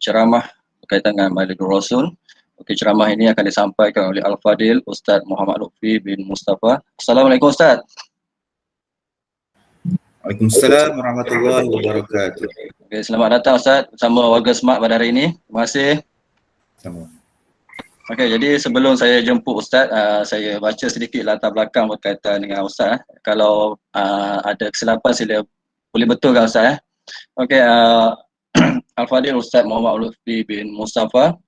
Ceramah berkaitan dengan Maulidur Rasul. Okey, ceramah ini akan disampaikan oleh Al-Fadil Ustaz Muhammad Lutfi bin Mustafa. Assalamualaikum Ustaz. Waalaikumsalam warahmatullahi wabarakatuh. Okey, selamat datang Ustaz bersama warga Smart pada hari ini. Terima kasih. Sama. Okey, jadi sebelum saya jemput Ustaz, saya baca sedikit latar belakang berkaitan dengan Ustaz. Kalau ada kesilapan sila boleh betulkan Ustaz. Okey, Al-Fadil Ustaz Muhammad Lutfi bin Mustafa,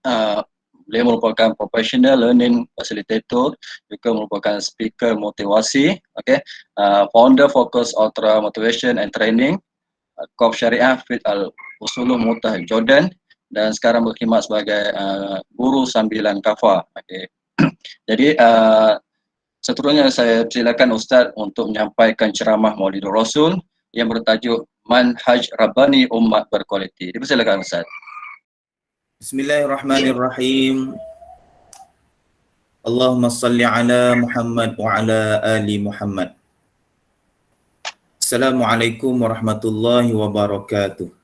beliau merupakan professional learning facilitator, juga merupakan speaker motivasi, founder Focus Ultra Motivation and Training, Qaf Syariah Fit Al-Usulul Mutah Jordan, dan sekarang berkhidmat sebagai guru sambilan kafa. Jadi seterusnya saya silakan Ustaz untuk menyampaikan ceramah Maulidur Rasul yang bertajuk Manhaj Rabbani Umat Berkualiti. Dipersilakan Ustaz. Bismillahirrahmanirrahim. Allahumma salli ala Muhammad wa ala ali Muhammad. Assalamualaikum warahmatullahi wabarakatuh.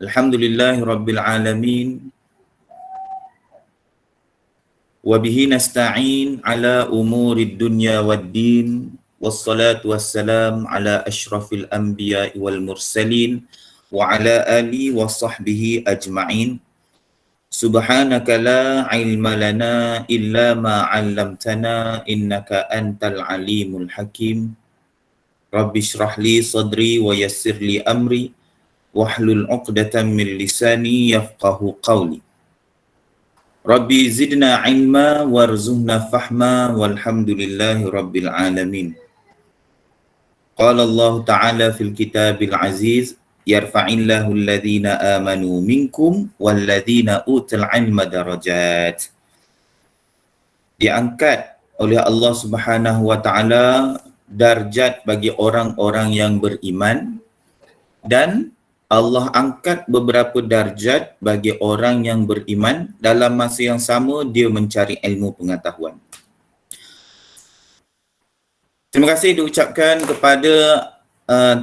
Alhamdulillahi rabbil alamin. Wa bihi nasta'in ala umurid dunya wad din. Wassalatu wassalam ala ashrafil anbiya wal mursalin wa ala ali wa sahbihi ajma'in. Subhanaka la ilma lana illa ma 'allamtana innaka antal alimul hakim. Rabbi shrah li sadri wa yassir li amri wahlul 'uqdatam min lisani yafqahu qawli. Rabbi zidna ilma warzuqna fahma walhamdulillahi rabbil alamin. Qala Allah Ta'ala fil kitabil aziz, yarfa'illahu alladhina amanu minkum walladhina utul ilma darajat. Diangkat oleh Allah Subhanahu wa Ta'ala darjat bagi orang-orang yang beriman, dan Allah angkat beberapa darjat bagi orang yang beriman. Dalam masa yang sama dia mencari ilmu pengetahuan. Terima kasih diucapkan kepada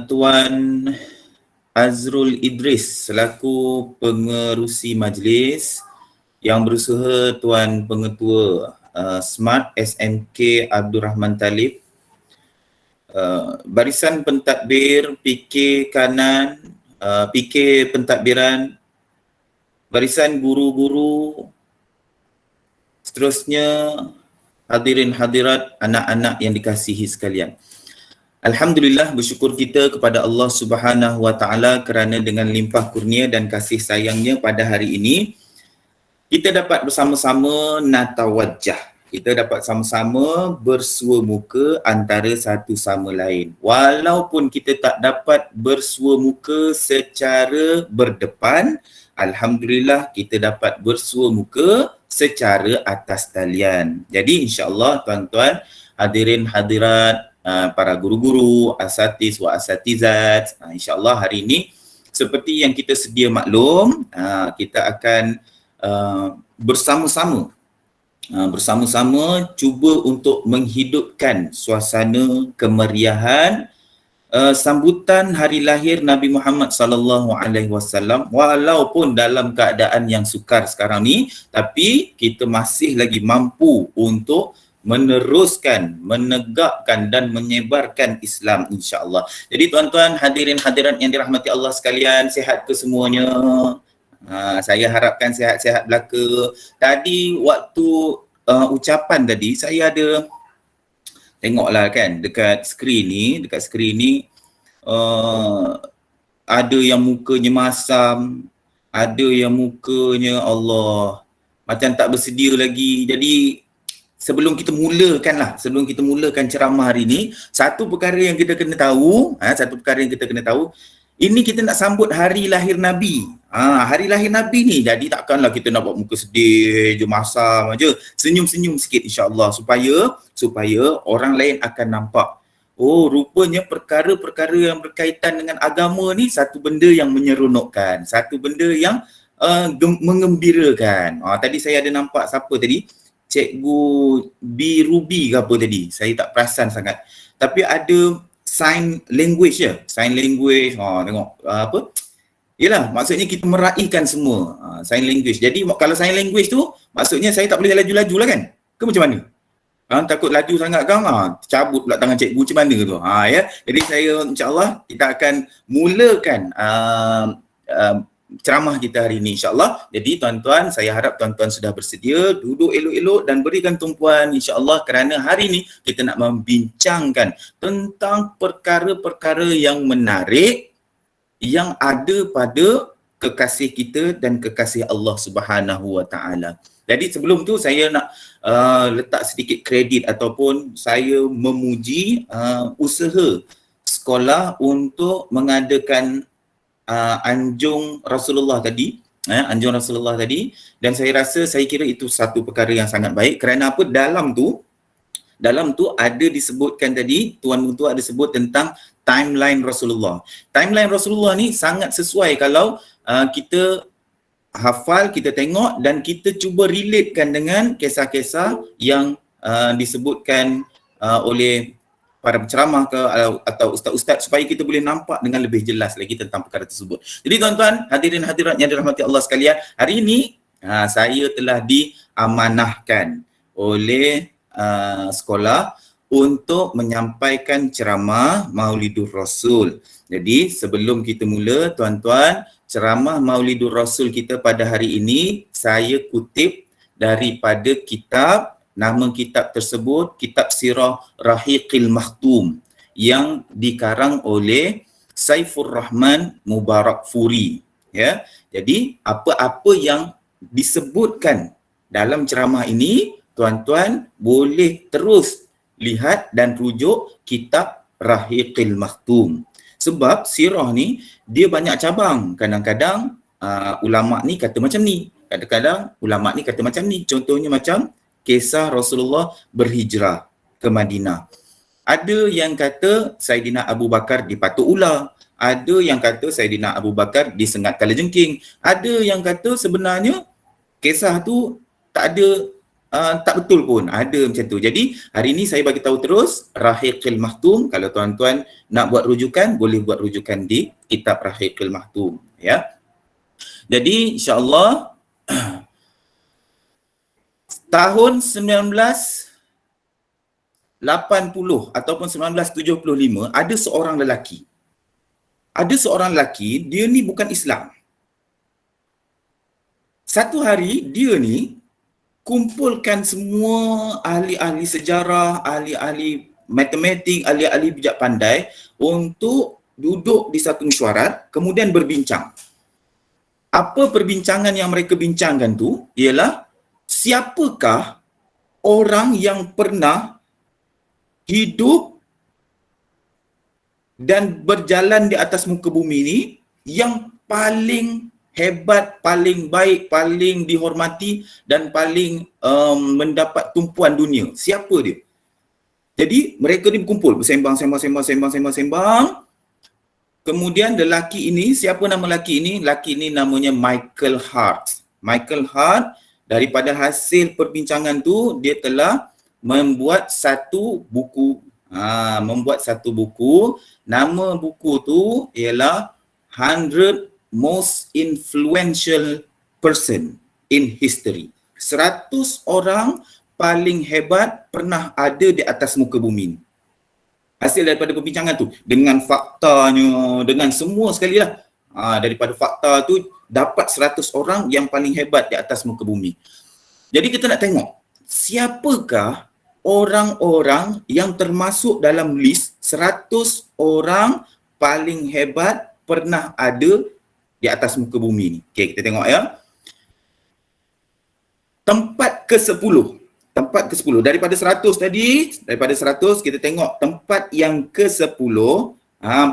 Tuan Azrul Idris selaku pengerusi majlis, yang berusaha Tuan Pengetua Smart SMK Abdul Rahman Talib, barisan pentadbir PK kanan, PK pentadbiran, barisan guru-guru, seterusnya hadirin hadirat, anak-anak yang dikasihi sekalian. Alhamdulillah, bersyukur kita kepada Allah Subhanahu wa Ta'ala kerana dengan limpah kurnia dan kasih sayangnya pada hari ini kita dapat bersama-sama natawajjah. Kita dapat sama-sama bersua muka antara satu sama lain. Walaupun kita tak dapat bersua muka secara berdepan, alhamdulillah kita dapat bersua muka secara atas talian. Jadi insya-Allah tuan-tuan, hadirin hadirat, para guru-guru, asatiz wa asatizat, insya-Allah hari ini seperti yang kita sedia maklum, kita akan bersama-sama cuba untuk menghidupkan suasana kemeriahan sambutan hari lahir Nabi Muhammad sallallahu alaihi wasallam, walaupun dalam keadaan yang sukar sekarang ni, tapi kita masih lagi mampu untuk meneruskan, menegakkan dan menyebarkan Islam insya-Allah. Jadi tuan-tuan, hadirin hadirat yang dirahmati Allah sekalian, sihat ke semuanya? Saya harapkan sihat-sihat belaka. Tadi waktu ucapan tadi saya ada tengoklah kan dekat skrin ni ada yang mukanya masam, ada yang mukanya Allah macam tak bersedia lagi. Jadi sebelum kita mulakan ceramah hari ni, satu perkara yang kita kena tahu, ini kita nak sambut hari lahir Nabi. Hari lahir Nabi ni, jadi takkanlah kita nak buat muka sedih je, masam aja. Senyum-senyum sikit insya-Allah supaya orang lain akan nampak, oh rupanya perkara-perkara yang berkaitan dengan agama ni satu benda yang menyeronokkan, satu benda yang mengembirakan. Tadi saya ada nampak siapa tadi? Cikgu B Ruby ke apa tadi? Saya tak perasan sangat. tapi ada sign language je. Sign language, tengok apa? Yelah, maksudnya kita meraihkan semua sign language. Jadi kalau sign language tu, maksudnya saya tak boleh laju-laju lah kan? Ke macam mana? Takut laju sangat kan, cabut pula tangan cikgu macam mana tu. Ya. Jadi saya insyaAllah kita akan mulakan ceramah kita hari ini insyaAllah. Jadi tuan-tuan, saya harap tuan-tuan sudah bersedia duduk elok-elok dan berikan tumpuan insyaAllah, kerana hari ini kita nak membincangkan tentang perkara-perkara yang menarik yang ada pada kekasih kita dan kekasih Allah Subhanahu Wa Taala. Jadi sebelum tu saya nak letak sedikit kredit ataupun saya memuji usaha sekolah untuk mengadakan anjung Rasulullah tadi, anjung Rasulullah tadi, dan saya rasa, saya kira itu satu perkara yang sangat baik. Kerana apa? Dalam tu ada disebutkan tadi, Tuan Mutua ada sebut tentang timeline Rasulullah. Timeline Rasulullah ni sangat sesuai kalau kita hafal, kita tengok dan kita cuba relatekan dengan kisah-kisah yang disebutkan oleh para penceramah atau ustaz-ustaz, supaya kita boleh nampak dengan lebih jelas lagi tentang perkara tersebut. Jadi tuan-tuan, hadirin hadirat yang dirahmati Allah sekalian, hari ini saya telah diamanahkan oleh sekolah untuk menyampaikan ceramah Maulidur Rasul. Jadi sebelum kita mula, tuan-tuan, ceramah Maulidur Rasul kita pada hari ini saya kutip daripada kitab, nama kitab tersebut Kitab Sirah Rahiqil Makhtum yang dikarang oleh Saifur Rahman Mubarakfuri. Ya. Jadi apa-apa yang disebutkan dalam ceramah ini, tuan-tuan boleh terus lihat dan rujuk Kitab Rahiqil Makhtum. Sebab sirah ni dia banyak cabang. Kadang-kadang ulama ni kata macam ni, kadang-kadang ulama ni kata macam ni. Contohnya macam kisah Rasulullah berhijrah ke Madinah. Ada yang kata Saidina Abu Bakar dipatuk ular, ada yang kata Saidina Abu Bakar disengat kalajengking, ada yang kata sebenarnya kisah tu tak ada, tak betul pun, ada macam tu. Jadi hari ini saya bagi tahu terus Rahiqil Makhtum. Kalau tuan-tuan nak buat rujukan, boleh buat rujukan di kitab Rahiqil Makhtum, ya. Jadi insya-Allah tahun 1980 ataupun 1975 ada seorang lelaki. Ada seorang lelaki, dia ni bukan Islam. Satu hari dia ni kumpulkan semua ahli-ahli sejarah, ahli-ahli matematik, ahli-ahli bijak pandai untuk duduk di satu mesyuarat, kemudian berbincang. Apa perbincangan yang mereka bincangkan tu ialah siapakah orang yang pernah hidup dan berjalan di atas muka bumi ini yang paling hebat, paling baik, paling dihormati dan paling mendapat tumpuan dunia. Siapa dia? Jadi mereka ni berkumpul, bersembang. Kemudian lelaki ini, siapa nama lelaki ini? Lelaki ini namanya Michael Hart. Michael Hart, daripada hasil perbincangan tu dia telah membuat satu buku. Nama buku tu ialah 100 Most Influential Person in History. 100 orang paling hebat pernah ada di atas muka bumi ni. Hasil daripada perbincangan tu, dengan faktanya, dengan semua sekali lah. Daripada fakta tu dapat 100 orang yang paling hebat di atas muka bumi. Jadi kita nak tengok siapakah orang-orang yang termasuk dalam list 100 orang paling hebat pernah ada di atas muka bumi ni. Okey, kita tengok ya. Tempat ke-10. Tempat ke-10. Daripada 100 tadi, daripada 100 kita tengok tempat yang ke-10.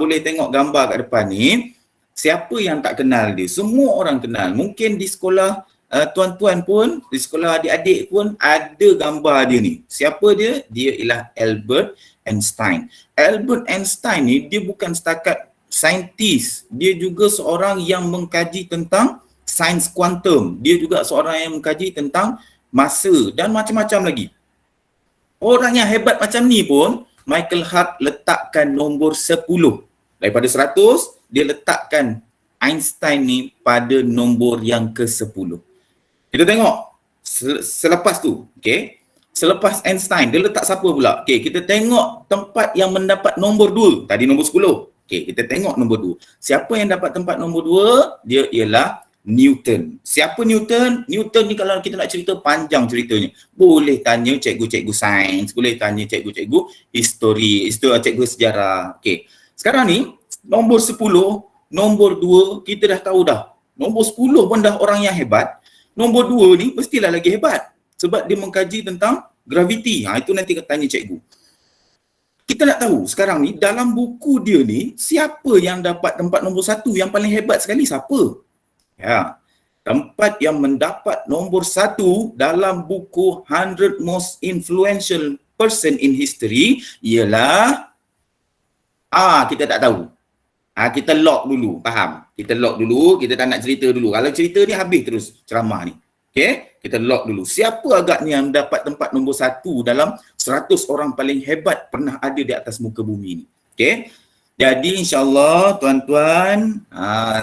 Boleh tengok gambar kat depan ni. Siapa yang tak kenal dia? Semua orang kenal. Mungkin di sekolah tuan-tuan pun, di sekolah adik-adik pun ada gambar dia ni. Siapa dia? Dia ialah Albert Einstein. Albert Einstein ni dia bukan setakat saintis, dia juga seorang yang mengkaji tentang sains kuantum. Dia juga seorang yang mengkaji tentang masa dan macam-macam lagi. Orang yang hebat macam ni pun Michael Hart letakkan nombor 10. Daripada 100, dia letakkan Einstein ni pada nombor yang ke-10. Kita tengok selepas tu, okey. Selepas Einstein, dia letak siapa pula? Okey, kita tengok tempat yang mendapat nombor 2. Tadi nombor 10. Okey, kita tengok nombor 2. Siapa yang dapat tempat nombor 2? Dia ialah Newton. Siapa Newton? Newton ni kalau kita nak cerita panjang ceritanya. Boleh tanya cikgu-cikgu sains, boleh tanya cikgu-cikgu histori, cikgu sejarah. Okey. Sekarang ni nombor 10, nombor 2 kita dah tahu dah. Nombor 10 pun dah orang yang hebat. Nombor 2 ni mestilah lagi hebat sebab dia mengkaji tentang graviti. Itu nanti tanya cikgu. Kita nak tahu sekarang ni dalam buku dia ni siapa yang dapat tempat nombor 1 yang paling hebat sekali, siapa? Ya. Tempat yang mendapat nombor 1 dalam buku 100 Most Influential Person in History ialah kita tak tahu. Kita lock dulu, faham? Kita lock dulu, kita tak nak cerita dulu. Kalau cerita ni habis terus ceramah ni. Okey, kita lock dulu. Siapa agaknya yang dapat tempat nombor 1 dalam 100 orang paling hebat pernah ada di atas muka bumi ni? Okey. Jadi insya-Allah tuan-tuan,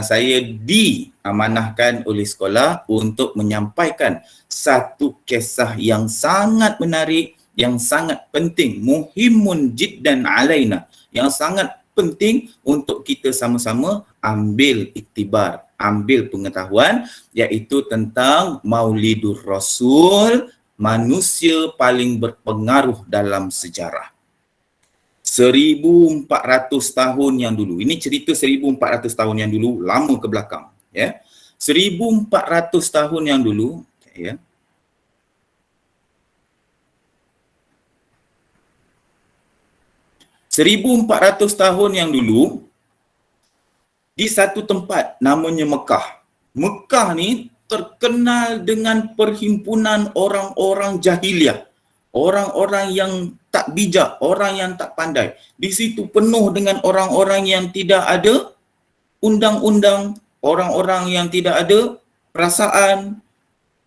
saya diamanahkan oleh sekolah untuk menyampaikan satu kisah yang sangat menarik, yang sangat penting, muhimun jiddan alaina, yang sangat penting untuk kita sama-sama ambil iktibar, ambil pengetahuan, iaitu tentang Maulidur Rasul, manusia paling berpengaruh dalam sejarah. 1400 tahun yang dulu. Ini cerita 1400 tahun yang dulu, lama ke belakang, ya. 1400 tahun yang dulu, ya. ...1400 tahun yang dulu, di satu tempat namanya Mekah. Mekah ni terkenal dengan perhimpunan orang-orang jahiliah. Orang-orang yang tak bijak, orang yang tak pandai. Di situ penuh dengan orang-orang yang tidak ada undang-undang, orang-orang yang tidak ada perasaan.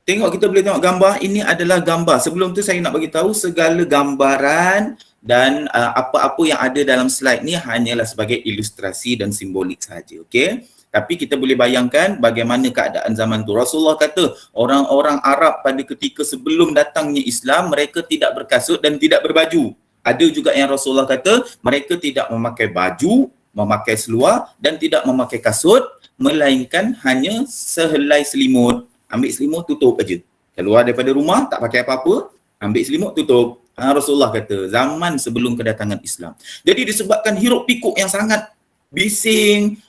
Tengok, kita boleh tengok gambar, ini adalah gambar. Sebelum tu saya nak bagi tahu segala gambaran dan apa-apa yang ada dalam slide ni hanyalah sebagai ilustrasi dan simbolik sahaja, okey? Tapi kita boleh bayangkan bagaimana keadaan zaman tu. Rasulullah kata orang-orang Arab pada ketika sebelum datangnya Islam, mereka tidak berkasut dan tidak berbaju. Ada juga yang Rasulullah kata mereka tidak memakai baju, memakai seluar dan tidak memakai kasut, melainkan hanya sehelai selimut. Ambil selimut, tutup aja. Keluar daripada rumah, tak pakai apa-apa, ambil selimut, tutup. Rasulullah kata zaman sebelum kedatangan Islam. Jadi disebabkan hiruk pikuk yang sangat bising,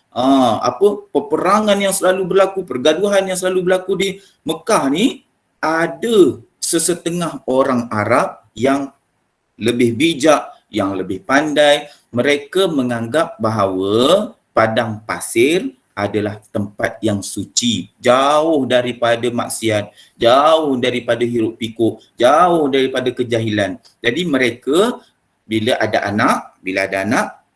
peperangan yang selalu berlaku, pergaduhan yang selalu berlaku di Mekah ni, ada sesetengah orang Arab yang lebih bijak, yang lebih pandai. Mereka menganggap bahawa padang pasir adalah tempat yang suci, jauh daripada maksiat, jauh daripada hiruk pikuk, jauh daripada kejahilan. Jadi mereka bila ada anak,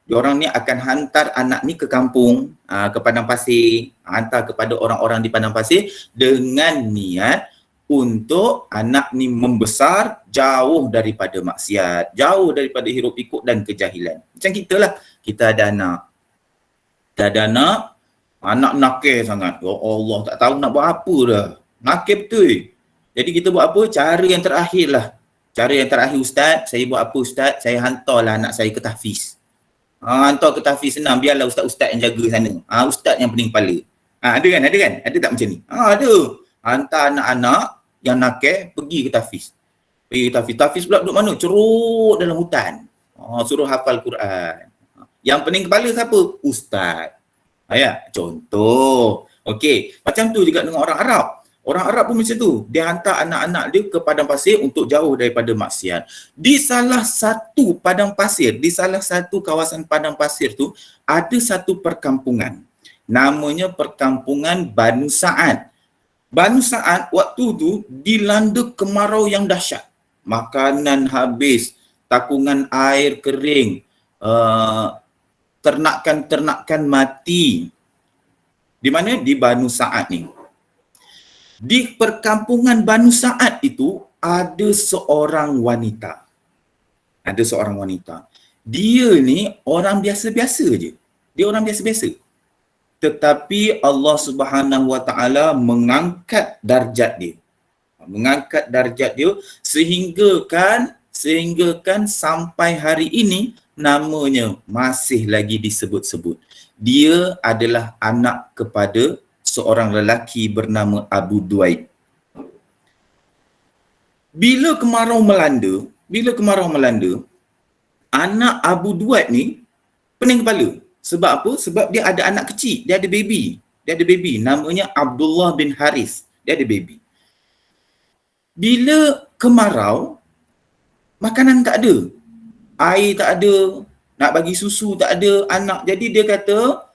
diorang ni akan hantar anak ni ke kampung, ke padang pasir, hantar kepada orang-orang di padang pasir dengan niat untuk anak ni membesar jauh daripada maksiat, jauh daripada hiruk pikuk dan kejahilan. Macam kita lah, kita ada anak, anak nakal sangat. Ya Allah, tak tahu nak buat apa dah. Nakal betul. Jadi kita buat apa? Cara yang terakhir lah. Cara yang terakhir, Ustaz, saya buat apa Ustaz? Saya hantarlah anak saya ke tahfiz. Hantar ke tahfiz senang, biarlah ustaz-ustaz yang jaga sana. Ustaz yang pening kepala. Ada kan? Ada tak macam ni? Ada. Hantar anak-anak yang nakal pergi ke tahfiz. Tahfiz pula duduk mana? Cerut dalam hutan. Suruh hafal Quran. Yang pening kepala siapa? Ustaz. Contoh. Okey, macam tu juga dengan orang Arab. Orang Arab pun macam tu. Dia hantar anak-anak dia ke padang pasir untuk jauh daripada maksiat. Di salah satu padang pasir, di salah satu kawasan padang pasir tu, ada satu perkampungan. Namanya perkampungan Banu Sa'ad. Banu Sa'ad waktu tu dilanda kemarau yang dahsyat. Makanan habis, takungan air kering, ternakan-ternakan mati. Di mana? Di Banu Sa'ad ni. Di perkampungan Banu Sa'ad itu ada seorang wanita. dia ni orang biasa-biasa je. Dia orang biasa-biasa. Tetapi Allah Subhanahu Wa Taala mengangkat darjat dia. Mengangkat darjat dia sehinggakan sampai hari ini namanya masih lagi disebut-sebut. Dia adalah anak kepada seorang lelaki bernama Abu Duaid. Bila kemarau melanda, anak Abu Duaid ni pening kepala. Sebab apa? Sebab dia ada anak kecil, dia ada baby. Namanya Abdullah bin Haris. Dia ada baby. Bila kemarau, makanan tak ada. Air tak ada, nak bagi susu tak ada anak. Jadi dia kata,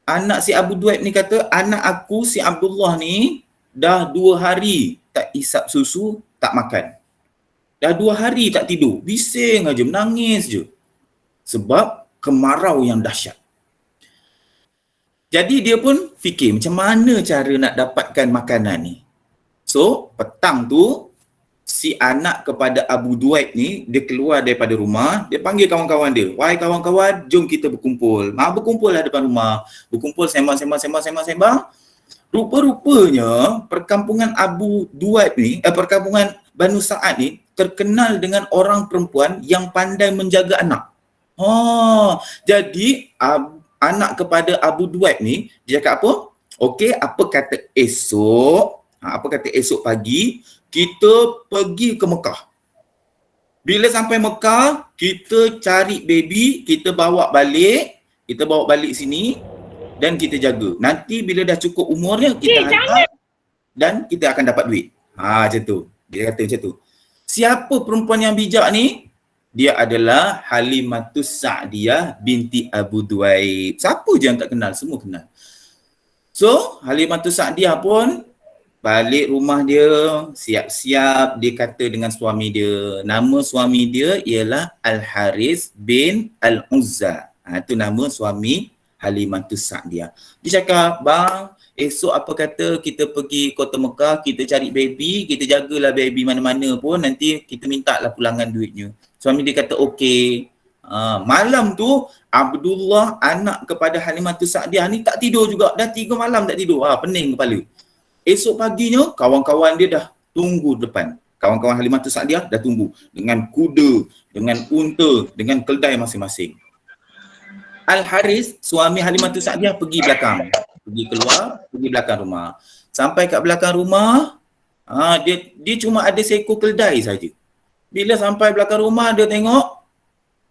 anak si Abu Duaid ni kata, anak aku si Abdullah ni dah 2 hari tak isap susu, tak makan. Dah 2 hari tak tidur, bising aja, menangis je. Sebab kemarau yang dahsyat. Jadi dia pun fikir macam mana cara nak dapatkan makanan ni. So, petang tu, si anak kepada Abu Duaid ni, dia keluar daripada rumah, dia panggil kawan-kawan dia. Wahai kawan-kawan, jom kita berkumpul. Berkumpul lah depan rumah. Berkumpul, sembang. Rupa-rupanya, perkampungan Abu Duaid ni, perkampungan Banu Sa'ad ni, terkenal dengan orang perempuan yang pandai menjaga anak. Jadi, anak kepada Abu Duaid ni, dia cakap apa? Okey, apa kata esok pagi, kita pergi ke Mekah. Bila sampai Mekah, kita cari baby, kita bawa balik sini dan kita jaga. Nanti bila dah cukup umurnya, kita hantar dan kita akan dapat duit. Macam tu. Dia kata macam tu. Siapa perempuan yang bijak ni? Dia adalah Halimatus Sa'diyah binti Abu Duaid. Siapa je yang tak kenal? Semua kenal. So, Halimatus Sa'diyah pun balik rumah dia, siap-siap, dia kata dengan suami dia. Nama suami dia ialah Al-Haris bin Al-Uzza. Itu nama suami Halimatus Sa'diyah. Dia cakap, bang, esok apa kata kita pergi kota Mekah, kita cari baby, kita jagalah baby mana-mana pun, nanti kita minta lah pulangan duitnya. Suami dia kata, okey. Malam tu, Abdullah, anak kepada Halimatus Sa'diyah ni tak tidur juga. Dah 3 malam tak tidur. Pening kepala. Esok paginya, kawan-kawan dia dah tunggu depan. Kawan-kawan Halimatus Sa'diyah dah tunggu. Dengan kuda, dengan unta, dengan keldai masing-masing. Al-Haris, suami Halimatus Sa'diyah pergi belakang. Pergi belakang rumah. Sampai kat belakang rumah, dia cuma ada seekor keldai saja. Bila sampai belakang rumah, dia tengok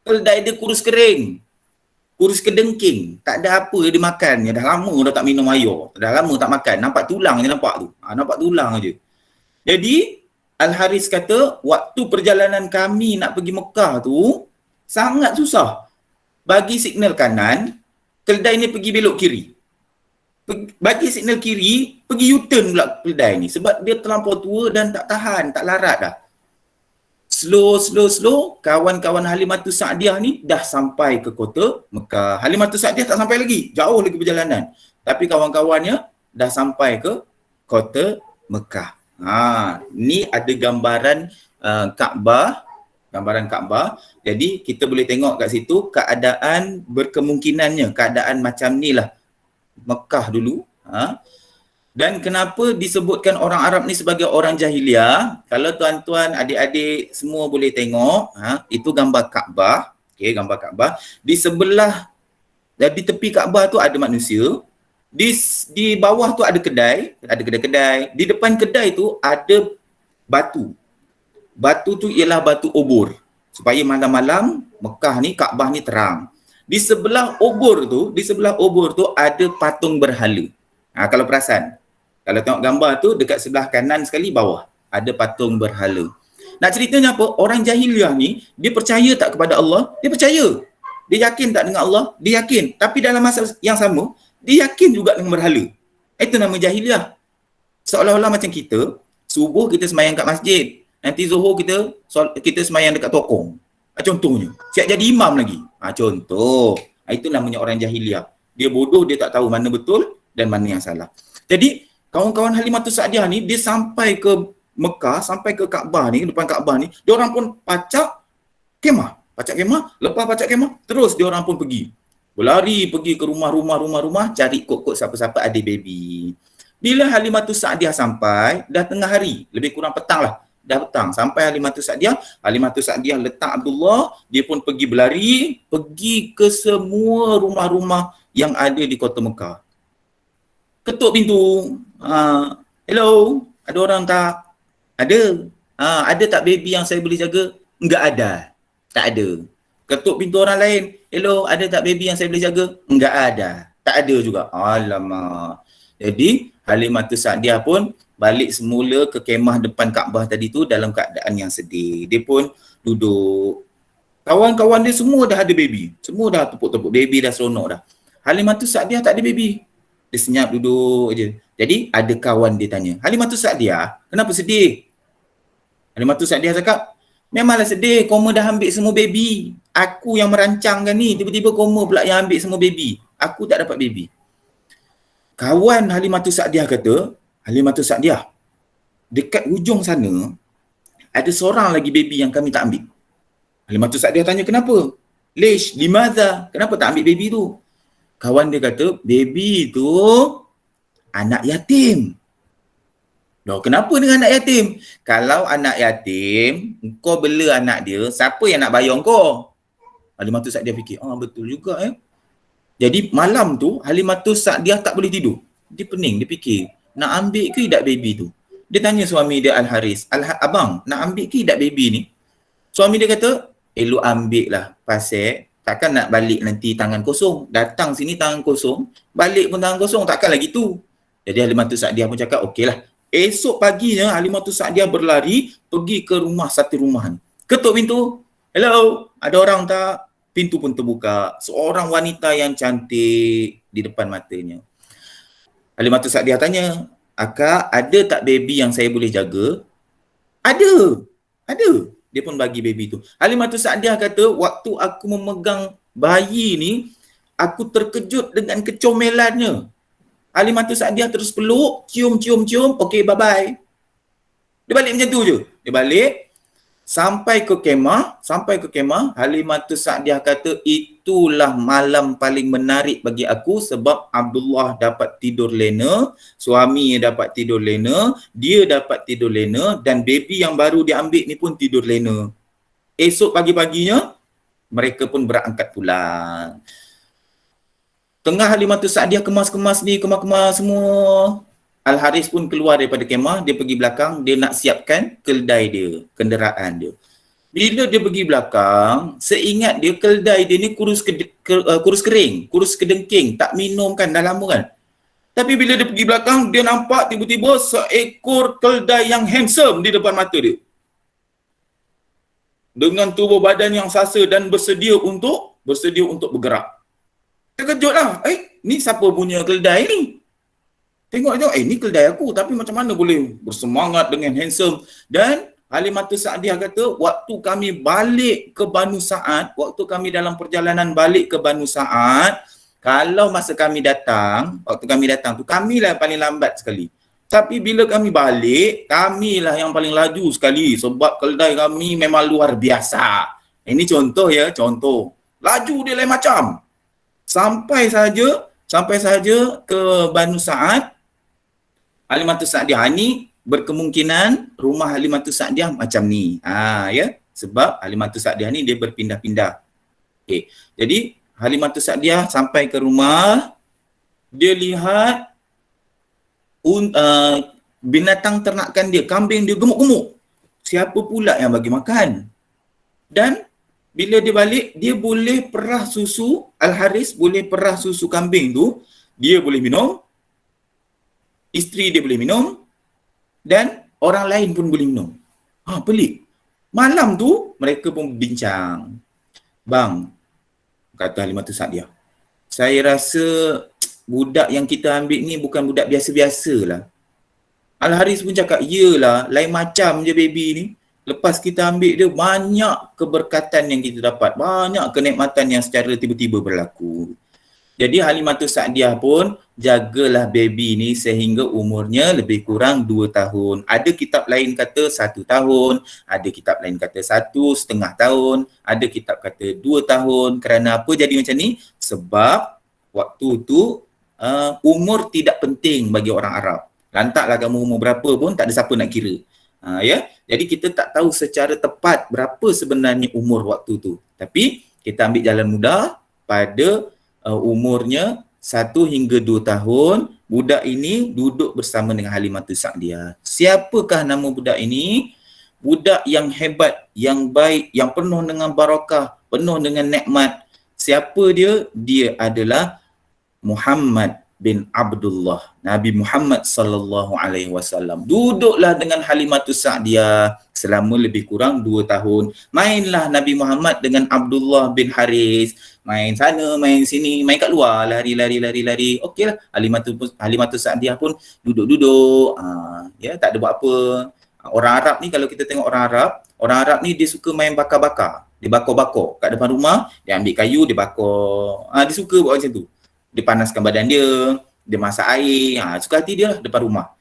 keldai dia kurus kering. Kurus kedengking. Tak ada apa dia makan. Dah lama dah tak minum air. Dah lama tak makan. Nampak tulang je nampak tu. Nampak tulang je. Jadi, Al-Haris kata, waktu perjalanan kami nak pergi Mekah tu, sangat susah. Bagi signal kanan, keldai ni pergi belok kiri. Bagi signal kiri, pergi U-turn pula keldai ni. Sebab dia terlampau tua dan tak tahan, tak larat dah. Slow, kawan-kawan Halimatus Sa'diyah ni dah sampai ke kota Mekah. Halimatus Sa'diyah tak sampai lagi, jauh lagi perjalanan. Tapi kawan-kawannya dah sampai ke kota Mekah. Ni ada gambaran Kaabah. Jadi kita boleh tengok kat situ keadaan berkemungkinannya, keadaan macam ni lah Mekah dulu. Dan kenapa disebutkan orang Arab ni sebagai orang jahiliah? Kalau tuan-tuan, adik-adik semua boleh tengok, itu gambar Kaabah. Okey, gambar Kaabah. Di sebelah, di tepi Kaabah tu ada manusia. Di bawah tu ada kedai. Di depan kedai tu ada batu. Batu tu ialah batu obor. Supaya malam-malam Mekah ni, Kaabah ni terang. Di sebelah obor tu ada patung berhala. Kalau perasan, kalau tengok gambar tu, dekat sebelah kanan sekali bawah ada patung berhala. Nak ceritanya apa? Orang jahiliah ni, dia percaya tak kepada Allah? Dia percaya. Dia yakin tak dengan Allah? Dia yakin. Tapi dalam masa yang sama, dia yakin juga dengan berhala. Itu nama jahiliah. Seolah-olah macam kita, subuh kita semayang kat masjid. Nanti zuhur kita semayang dekat tokong. Contohnya. Siap jadi imam lagi. Contoh. Itu namanya orang jahiliah. Dia bodoh, dia tak tahu mana betul dan mana yang salah. Jadi, kawan-kawan Halimatus Sa'diyah ni, dia sampai ke Mekah, sampai ke Kaabah ni, depan Kaabah ni, dia orang pun pacak kemah. Pacak kemah, lepas pacak kemah, terus dia orang pun pergi. Berlari pergi ke rumah-rumah cari kok-kok siapa-siapa ada baby. Bila Halimatus Sa'diah sampai, dah tengah hari, lebih kurang petang lah. Dah petang, sampai Halimatus Sa'diah letak Abdullah, dia pun pergi berlari, pergi ke semua rumah-rumah yang ada di kota Mekah. Ketuk pintu. Hello, ada orang tak? Ada. Ada tak baby yang saya boleh jaga? Enggak ada. Tak ada. Ketuk pintu orang lain. Hello, ada tak baby yang saya boleh jaga? Enggak ada. Tak ada juga. Alamak. Jadi, Halimatus Sa'diah pun balik semula ke kemah depan Kaabah tadi tu dalam keadaan yang sedih. Dia pun duduk. Kawan-kawan dia semua dah ada baby. Semua dah tepuk-tepuk baby, dah seronok dah. Halimatus Sa'diah tak ada baby. Dia senyap duduk je. Jadi, ada kawan dia tanya, Halimatus Sa'diah, kenapa sedih? Halimatus Sa'diah cakap, memanglah sedih, koma dah ambil semua baby. Aku yang merancangkan ni, tiba-tiba koma pula yang ambil semua baby. Aku tak dapat baby. Kawan Halimatus Sa'diah kata, Halimatus Sa'diah, dekat hujung sana, ada seorang lagi baby yang kami tak ambil. Halimatus Sa'diah tanya, kenapa? Lish, limadha? Kenapa tak ambil baby tu? Kawan dia kata, baby tu anak yatim. Loh, kenapa dengan anak yatim? Kalau anak yatim, kau bela anak dia, siapa yang nak bayar kau? Halimatus Sa'diah fikir, betul juga Jadi malam tu, Halimatus Sa'diah tak boleh tidur. Dia pening, dia fikir, nak ambil ke tidak baby tu? Dia tanya suami dia Al-Haris, abang, nak ambil ke tidak baby ni? Suami dia kata, lu ambil lah, pasal takkan nak balik nanti tangan kosong. Datang sini tangan kosong, balik pun tangan kosong, takkan lagi tu. Jadi Halimatus Sa'diah pun cakap, okeylah. Esok paginya Halimatus Sa'diah berlari pergi ke rumah satu rumah ni. Ketuk pintu. Hello, ada orang tak? Pintu pun terbuka. Seorang wanita yang cantik di depan matanya. Halimatus Sa'diah tanya, akak, ada tak baby yang saya boleh jaga? Ada. Ada. Dia pun bagi baby tu. Halimatus Sa'diah kata, waktu aku memegang bayi ni, aku terkejut dengan kecomelannya. Halimatus Sa'diah terus peluk, cium, okey, bye-bye. Dia balik macam tu je. Dia balik, sampai ke kemah, Halimatus Sa'diah kata, itulah malam paling menarik bagi aku sebab Abdullah dapat tidur lena, suami dapat tidur lena, dia dapat tidur lena dan baby yang baru dia ambil ni pun tidur lena. Esok pagi-paginya, mereka pun berangkat pulang. Tengah Halimatus Sa'diah kemas semua, Al-Haris pun keluar daripada kemah, dia pergi belakang, dia nak siapkan keldai dia, kenderaan dia. Bila dia pergi belakang, seingat dia keldai dia ni kurus kering, kurus kedengking, tak minum kan, dah lama kan. Tapi bila dia pergi belakang, dia nampak tiba-tiba seekor keldai yang handsome di depan mata dia. Dengan tubuh badan yang sasa dan bersedia untuk bergerak. Terkejut lah, ni siapa punya keldai ni? Tengok, ni keldai aku, tapi macam mana boleh bersemangat dengan handsome. Dan Halimatus Sa'diah kata, waktu kami balik ke Banu Sa'ad, waktu kami dalam perjalanan balik ke Banu Sa'ad, kalau masa kami datang, tu kamilah yang paling lambat sekali. Tapi bila kami balik, kamilah yang paling laju sekali sebab keldai kami memang luar biasa. Ini contoh ya, contoh. Laju dia lain macam. Sampai saja ke Banu Sa'ad, Halimatus Sa'diah ni berkemungkinan rumah Halimatus Sa'diah macam ni. Ya, sebab Halimatus Sa'diah ni dia berpindah-pindah. Okey. Jadi Halimatus Sa'diah sampai ke rumah, dia lihat binatang ternakan dia, kambing dia gemuk-gemuk. Siapa pula yang bagi makan? Dan bila dia balik, dia boleh perah susu, Al-Haris boleh perah susu kambing tu, dia boleh minum, isteri dia boleh minum dan orang lain pun boleh minum. Pelik. Malam tu mereka pun bincang. Bang, kata Halimatus Sa'diah, saya rasa budak yang kita ambil ni bukan budak biasa-biasa lah. Al-Haris pun cakap, iyalah, lain macam je baby ni. Lepas kita ambil dia, banyak keberkatan yang kita dapat. Banyak kenikmatan yang secara tiba-tiba berlaku. Jadi Halimatus Sa'diah pun jagalah baby ni sehingga umurnya lebih kurang 2 tahun. Ada kitab lain kata 1 tahun, ada kitab lain kata 1,5 tahun, ada kitab kata 2 tahun. Kerana apa jadi macam ni? Sebab waktu tu umur tidak penting bagi orang Arab. Lantaklah kamu umur berapa pun tak ada siapa nak kira. Ya, jadi kita tak tahu secara tepat berapa sebenarnya umur waktu tu. Tapi kita ambil jalan mudah pada umurnya 1 hingga 2 tahun, budak ini duduk bersama dengan Halimatus Sa'diyah. Siapakah nama budak ini? Budak yang hebat, yang baik, yang penuh dengan barakah, penuh dengan nikmat. Siapa dia? Dia adalah Muhammad bin Abdullah, Nabi Muhammad sallallahu alaihi wasallam. Duduklah dengan Halimatus Sa'diyah selama lebih kurang 2 tahun. Mainlah Nabi Muhammad dengan Abdullah bin Haris, main sana, main sini, main kat luar, lari. Okeylah, Halimatus Sa'diyah pun duduk-duduk, ya, tak ada buat apa. Orang Arab ni, kalau kita tengok orang Arab ni dia suka main bakar-bakar. Dia bakar-bakar kat depan rumah, dia ambil kayu, dia bakar. Dia suka buat macam tu. Dia panaskan badan dia masak air, suka hati dia lah depan rumah.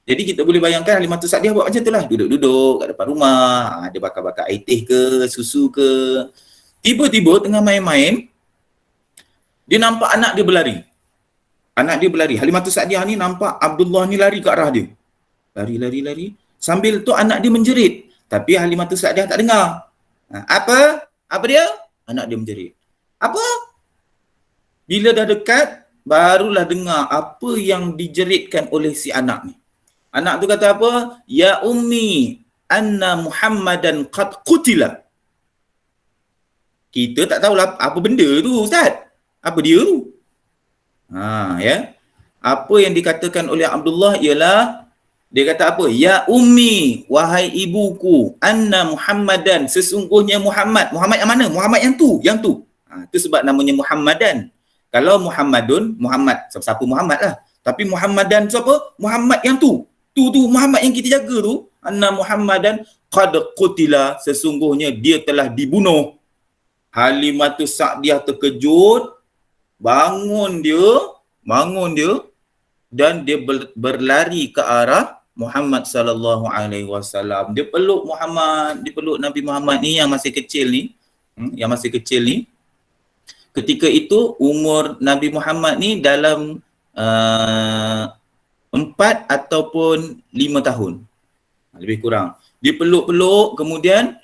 Jadi kita boleh bayangkan Halimatus Sa'diyah buat macam tu lah, duduk-duduk kat depan rumah, dia bakar-bakar air teh ke, susu ke. Tiba-tiba tengah main-main, dia nampak anak dia berlari. Halimatus Sa'diyah ni nampak Abdullah ni lari ke arah dia. Lari. Sambil tu anak dia menjerit. Tapi Halimatus Sa'diyah tak dengar. Apa? Apa dia? Anak dia menjerit. Apa? Bila dah dekat, barulah dengar apa yang dijeritkan oleh si anak ni. Anak tu kata apa? Ya ummi, anna Muhammadan qad qutila. Kita tak tahulah apa benda tu, Ustaz. Apa dia tu? Ya. Apa yang dikatakan oleh Abdullah ialah, dia kata apa? Ya ummi, wahai ibuku, anna Muhammadan, sesungguhnya Muhammad. Muhammad yang mana? Muhammad yang tu. Itu sebab namanya Muhammadan. Kalau Muhammadun, Muhammad, siapa Muhammad lah. Tapi Muhammadan tu apa? Muhammad yang tu. Tu Muhammad yang kita jaga tu. Anna Muhammadan qad qutila, sesungguhnya dia telah dibunuh. Halimatus Sa'diyah terkejut, bangun dia dan dia berlari ke arah Muhammad sallallahu alaihi wasallam. Dia peluk Nabi Muhammad ni yang masih kecil ni. Ketika itu umur Nabi Muhammad ni dalam 4 ataupun 5 tahun. Lebih kurang. Dia peluk-peluk, kemudian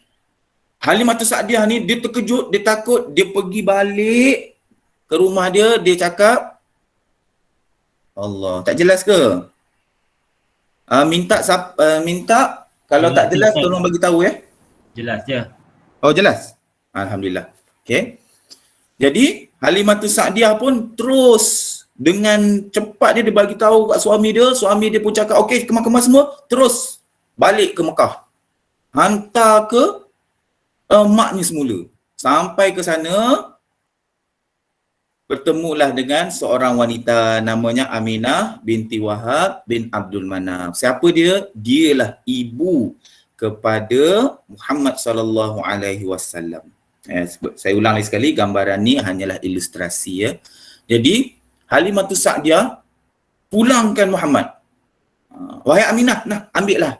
Halimatus Sa'diyah ni dia terkejut, dia takut, dia pergi balik ke rumah dia cakap, Allah, tak jelas ke? Minta kalau tak jelas tolong bagi tahu ya. Jelas je. Oh, jelas. Alhamdulillah. Okey. Jadi Halimatus Sa'diyah pun terus dengan cepat dia bagi tahu kat suami dia pun cakap okey, kemas-kemas semua, terus balik ke Mekah. Hantar ke maknya semula. Sampai ke sana, bertemulah dengan seorang wanita namanya Aminah binti Wahab bin Abdul Manaf. Siapa dia? Dialah ibu kepada Muhammad sallallahu alaihi wasallam. Saya ulang lagi sekali, gambaran ni hanyalah ilustrasi ya. Jadi Halimatus Sa'diyah pulangkan Muhammad. Wahai Aminah, nah ambillah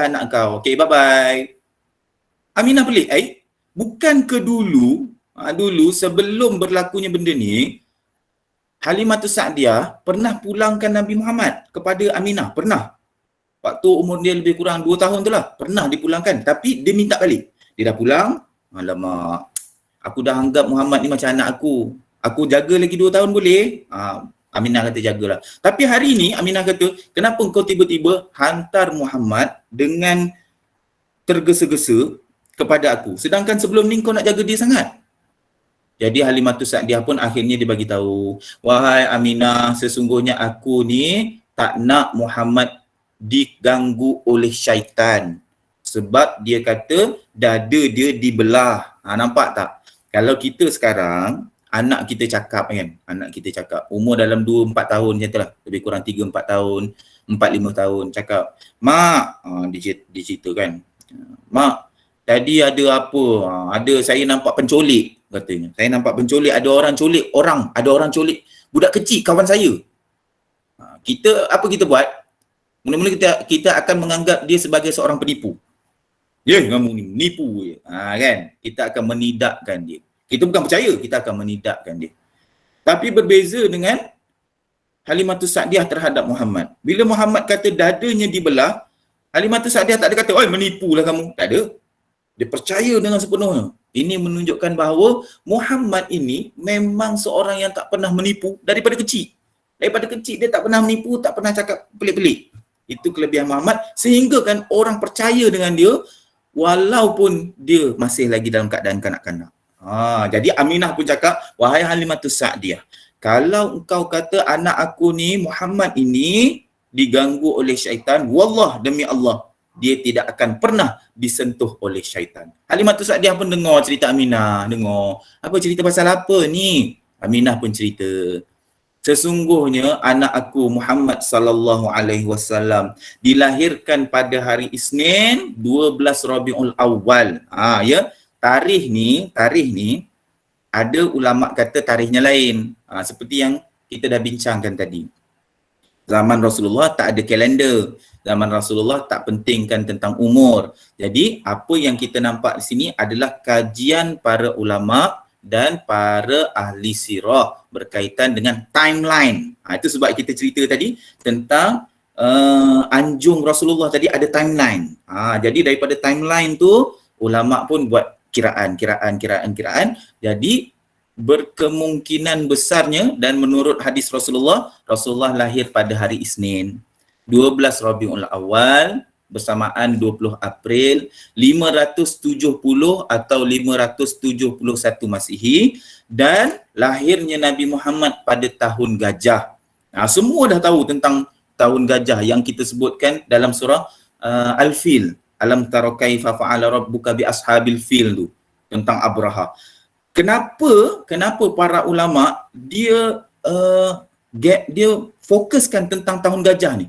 anak kau. Okey, bye-bye. Aminah pelik, bukan ke dulu sebelum berlakunya benda ni, Halimatus Sa'diyah pernah pulangkan Nabi Muhammad kepada Aminah, pernah. Waktu umur dia lebih kurang 2 tahun tu lah, pernah dipulangkan. Tapi dia minta balik. Dia dah pulang, alamak, aku dah anggap Muhammad ni macam anak aku. Aku jaga lagi 2 tahun boleh? Aminah kata jagalah. Tapi hari ni Aminah kata, kenapa kau tiba-tiba hantar Muhammad dengan tergesa-gesa kepada aku? Sedangkan sebelum ni kau nak jaga dia sangat. Jadi Halimatus Sa'diyah pun akhirnya dia bagi tahu, wahai Aminah, sesungguhnya aku ni tak nak Muhammad diganggu oleh syaitan. Sebab dia kata dada dia dibelah. Nampak tak? Kalau kita sekarang, anak kita cakap umur dalam 2-4 tahun macam tu lah, lebih kurang 3-4 tahun, 4-5 tahun, cakap, mak, dia cerita kan, mak, tadi ada apa? Saya nampak pencolik, katanya. Saya nampak pencolik, ada orang colik budak kecil kawan saya. Apa kita buat? Mula-mula kita akan menganggap dia sebagai seorang penipu. Kamu ni menipu je. Kan? Kita akan menidakkan dia. Kita bukan percaya, kita akan menidakkan dia. Tapi berbeza dengan Halimatus Sa'diyah terhadap Muhammad. Bila Muhammad kata dadanya dibelah, Halimatus Sa'diyah tak ada kata, "Oi, menipulah kamu." Tak ada. Dia percaya dengan sepenuhnya. Ini menunjukkan bahawa Muhammad ini memang seorang yang tak pernah menipu daripada kecil. Daripada kecil dia tak pernah menipu, tak pernah cakap pelik-pelik. Itu kelebihan Muhammad sehingga kan orang percaya dengan dia walaupun dia masih lagi dalam keadaan kanak-kanak. Jadi Aminah pun cakap, "Wahai Halimatus Sa'diyah, kalau engkau kata anak aku ni Muhammad ini diganggu oleh syaitan, wallah demi Allah, dia tidak akan pernah disentuh oleh syaitan." Halimatus Sa'diyah pun dengar cerita Aminah, apa cerita pasal apa ni? Aminah pun cerita, "Sesungguhnya anak aku Muhammad sallallahu alaihi wasallam dilahirkan pada hari Isnin 12 Rabiul Awal." Tarikh ni ada ulama kata tarikhnya lain. Seperti yang kita dah bincangkan tadi. Zaman Rasulullah tak ada kalender. Zaman Rasulullah tak pentingkan tentang umur. Jadi apa yang kita nampak di sini adalah kajian para ulama dan para ahli sirah berkaitan dengan timeline. Itu sebab kita cerita tadi tentang anjung Rasulullah tadi ada timeline. Jadi daripada timeline tu ulama pun buat kiraan. Jadi berkemungkinan besarnya dan menurut hadis Rasulullah lahir pada hari Isnin 12 Rabiul Awal bersamaan 20 April 570 atau 571 Masihi, dan lahirnya Nabi Muhammad pada tahun gajah. Semua dah tahu tentang tahun gajah yang kita sebutkan dalam surah Al-Fil. Alam tara kaifa fa'ala rabbuka bi ashabil fil tu, tentang Abraha. Kenapa para ulama dia fokuskan tentang tahun gajah ni?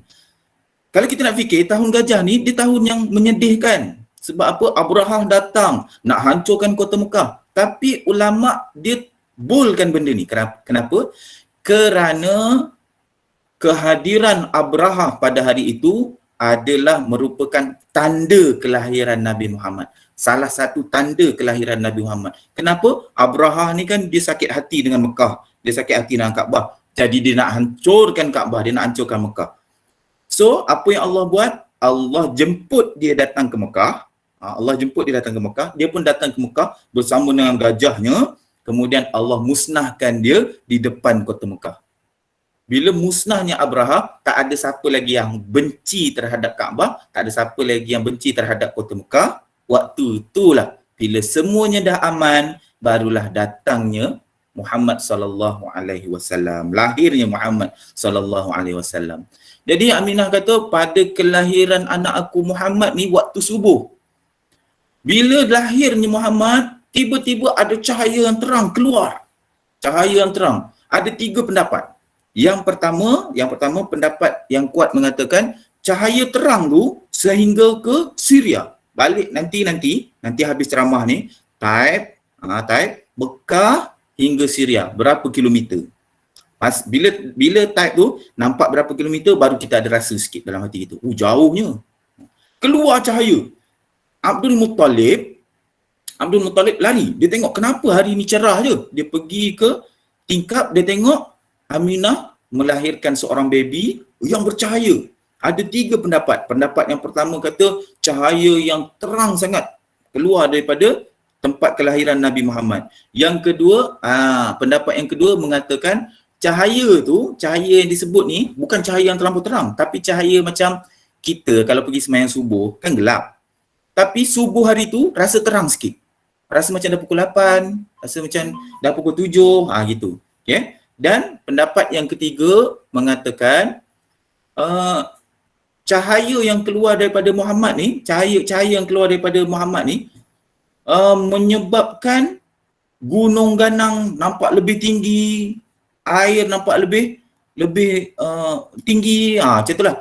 Kalau kita nak fikir tahun gajah ni dia tahun yang menyedihkan. Sebab apa? Abraha datang nak hancurkan kota Mekah. Tapi ulama dia bolkan benda ni. Kenapa? Kerana kehadiran Abraha pada hari itu adalah merupakan tanda kelahiran Nabi Muhammad. Salah satu tanda kelahiran Nabi Muhammad. Kenapa? Abraha ni kan dia sakit hati dengan Mekah. Dia sakit hati dengan Kaabah. Jadi dia nak hancurkan Kaabah, dia nak hancurkan Mekah. So, apa yang Allah buat? Allah jemput dia datang ke Mekah. Dia pun datang ke Mekah bersama dengan gajahnya. Kemudian Allah musnahkan dia di depan kota Mekah. Bila musnahnya Abraha, tak ada siapa lagi yang benci terhadap Kaabah, tak ada siapa lagi yang benci terhadap kota Mekah. Waktu itulah bila semuanya dah aman, barulah datangnya Muhammad sallallahu alaihi wasallam, lahirnya Muhammad sallallahu alaihi wasallam. Jadi Aminah kata pada kelahiran anak aku Muhammad ni waktu subuh. Bila lahirnya Muhammad, tiba-tiba ada cahaya yang terang keluar. Cahaya yang terang. Ada 3 pendapat. Yang pertama pendapat yang kuat mengatakan cahaya terang tu sehingga ke Syria. Balik nanti habis ceramah ni, type Mekah hingga Syria berapa kilometer. Bila type tu nampak berapa kilometer, baru kita ada rasa sikit dalam hati kita. Jauhnya. Keluar cahaya. Abdul Muttalib lari. Dia tengok kenapa hari ni cerah je. Dia pergi ke tingkap, dia tengok Aminah melahirkan seorang baby yang bercahaya. Ada 3 pendapat. Pendapat yang pertama kata cahaya yang terang sangat keluar daripada tempat kelahiran Nabi Muhammad. Yang kedua, pendapat yang kedua mengatakan cahaya yang disebut ni bukan cahaya yang terlampau terang, tapi cahaya macam kita kalau pergi sembahyang subuh kan gelap. Tapi subuh hari tu rasa terang sikit. Rasa macam dah pukul 8, rasa macam dah pukul 7, gitu. Okay? Dan pendapat yang ketiga mengatakan cahaya yang keluar daripada Muhammad ni, cahaya yang keluar daripada Muhammad ni menyebabkan gunung ganang nampak lebih tinggi, air nampak lebih tinggi, macam itulah.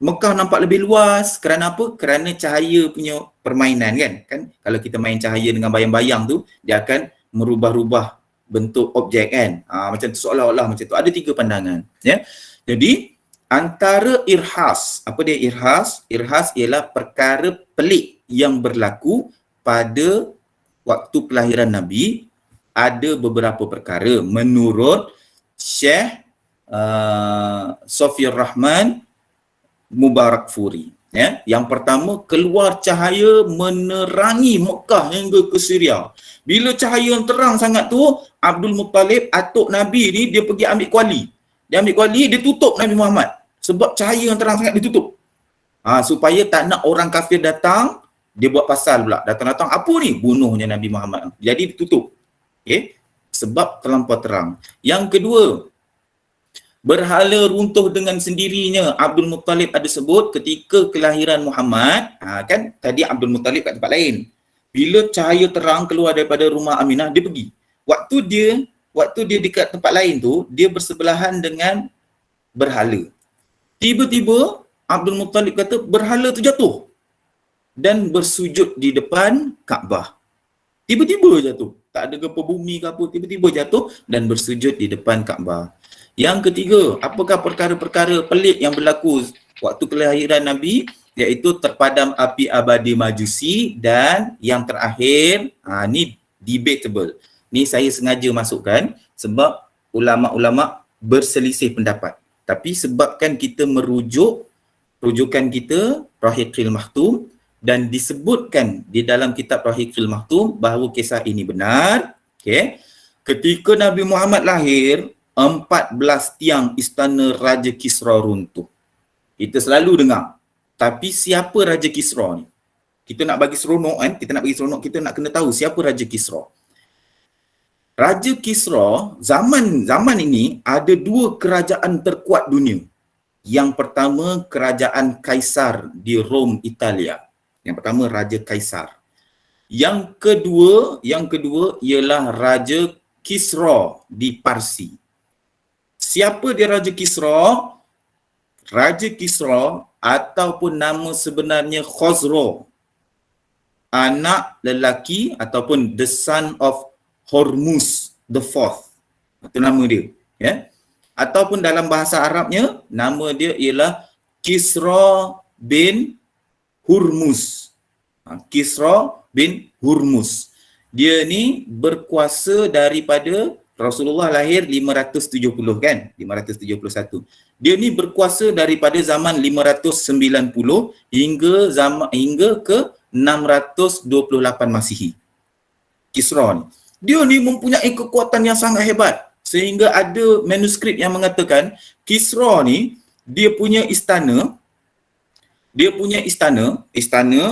Mekah nampak lebih luas. Kerana apa? Kerana cahaya punya permainan kan kalau kita main cahaya dengan bayang-bayang tu, dia akan merubah-rubah bentuk objek kan. Macam tu, seolah-olah macam tu. Ada 3 pandangan, ya. Jadi antara irhas. Apa dia irhas? Irhas ialah perkara pelik yang berlaku pada waktu kelahiran Nabi. Ada beberapa perkara menurut Syekh Sofiur Rahman Mubarakfuri. Ya, yang pertama, keluar cahaya menerangi Mekah hingga ke Syria. Bila cahaya yang terang sangat tu, Abdul Muttalib, atuk Nabi ni, dia pergi ambil kuali. Dia ambil kuali, dia tutup Nabi Muhammad. Sebab cahaya yang terang sangat ditutup. Supaya tak nak orang kafir datang, dia buat pasal pula. Datang-datang, apa ni? Bunuhnya Nabi Muhammad. Jadi ditutup. Okay? Sebab terlampau terang. Yang kedua, berhala runtuh dengan sendirinya. Abdul Muttalib ada sebut ketika kelahiran Muhammad, kan tadi Abdul Muttalib kat tempat lain. Bila cahaya terang keluar daripada rumah Aminah, dia pergi. Waktu dia dekat tempat lain tu, dia bersebelahan dengan berhala. Tiba-tiba Abdul Muttalib kata berhala tu jatuh dan bersujud di depan Kaabah. Tiba-tiba jatuh. Tak ada gempa bumi ke apa, tiba-tiba jatuh dan bersujud di depan Kaabah. Yang ketiga, apakah perkara-perkara pelik yang berlaku waktu kelahiran Nabi? Iaitu terpadam api abadi Majusi, dan yang terakhir, ni debatable. Ni saya sengaja masukkan sebab ulama-ulama berselisih pendapat. Tapi sebabkan kita rujukan kita Rahiqul Maktum, dan disebutkan di dalam kitab Rahiqul Maktum bahawa kisah ini benar. Okay. Ketika Nabi Muhammad lahir, 14 tiang istana Raja Kisra runtuh. Kita selalu dengar. Tapi siapa Raja Kisra ni? Kita nak bagi seronok kan? Kita nak kena tahu siapa Raja Kisra. Raja Kisra, zaman ini ada dua kerajaan terkuat dunia. Yang pertama, kerajaan Kaisar di Rom, Italia. Yang pertama, Raja Kaisar. Yang kedua ialah Raja Kisra di Parsi. Siapa dia Raja Kisra? Raja Kisra ataupun nama sebenarnya Khosrow, anak lelaki ataupun the son of Hormuz the fourth. Itu nama dia. Ya? Ataupun dalam bahasa Arabnya, nama dia ialah Kisra bin Hurmuz. Kisra bin Hurmuz. Dia ni berkuasa daripada Rasulullah lahir 570 kan? 571. Dia ni berkuasa daripada zaman 590 hingga ke 628 Masihi. Kisra ni. Dia ni mempunyai kekuatan yang sangat hebat. Sehingga ada manuskrip yang mengatakan Kisra ni dia punya istana,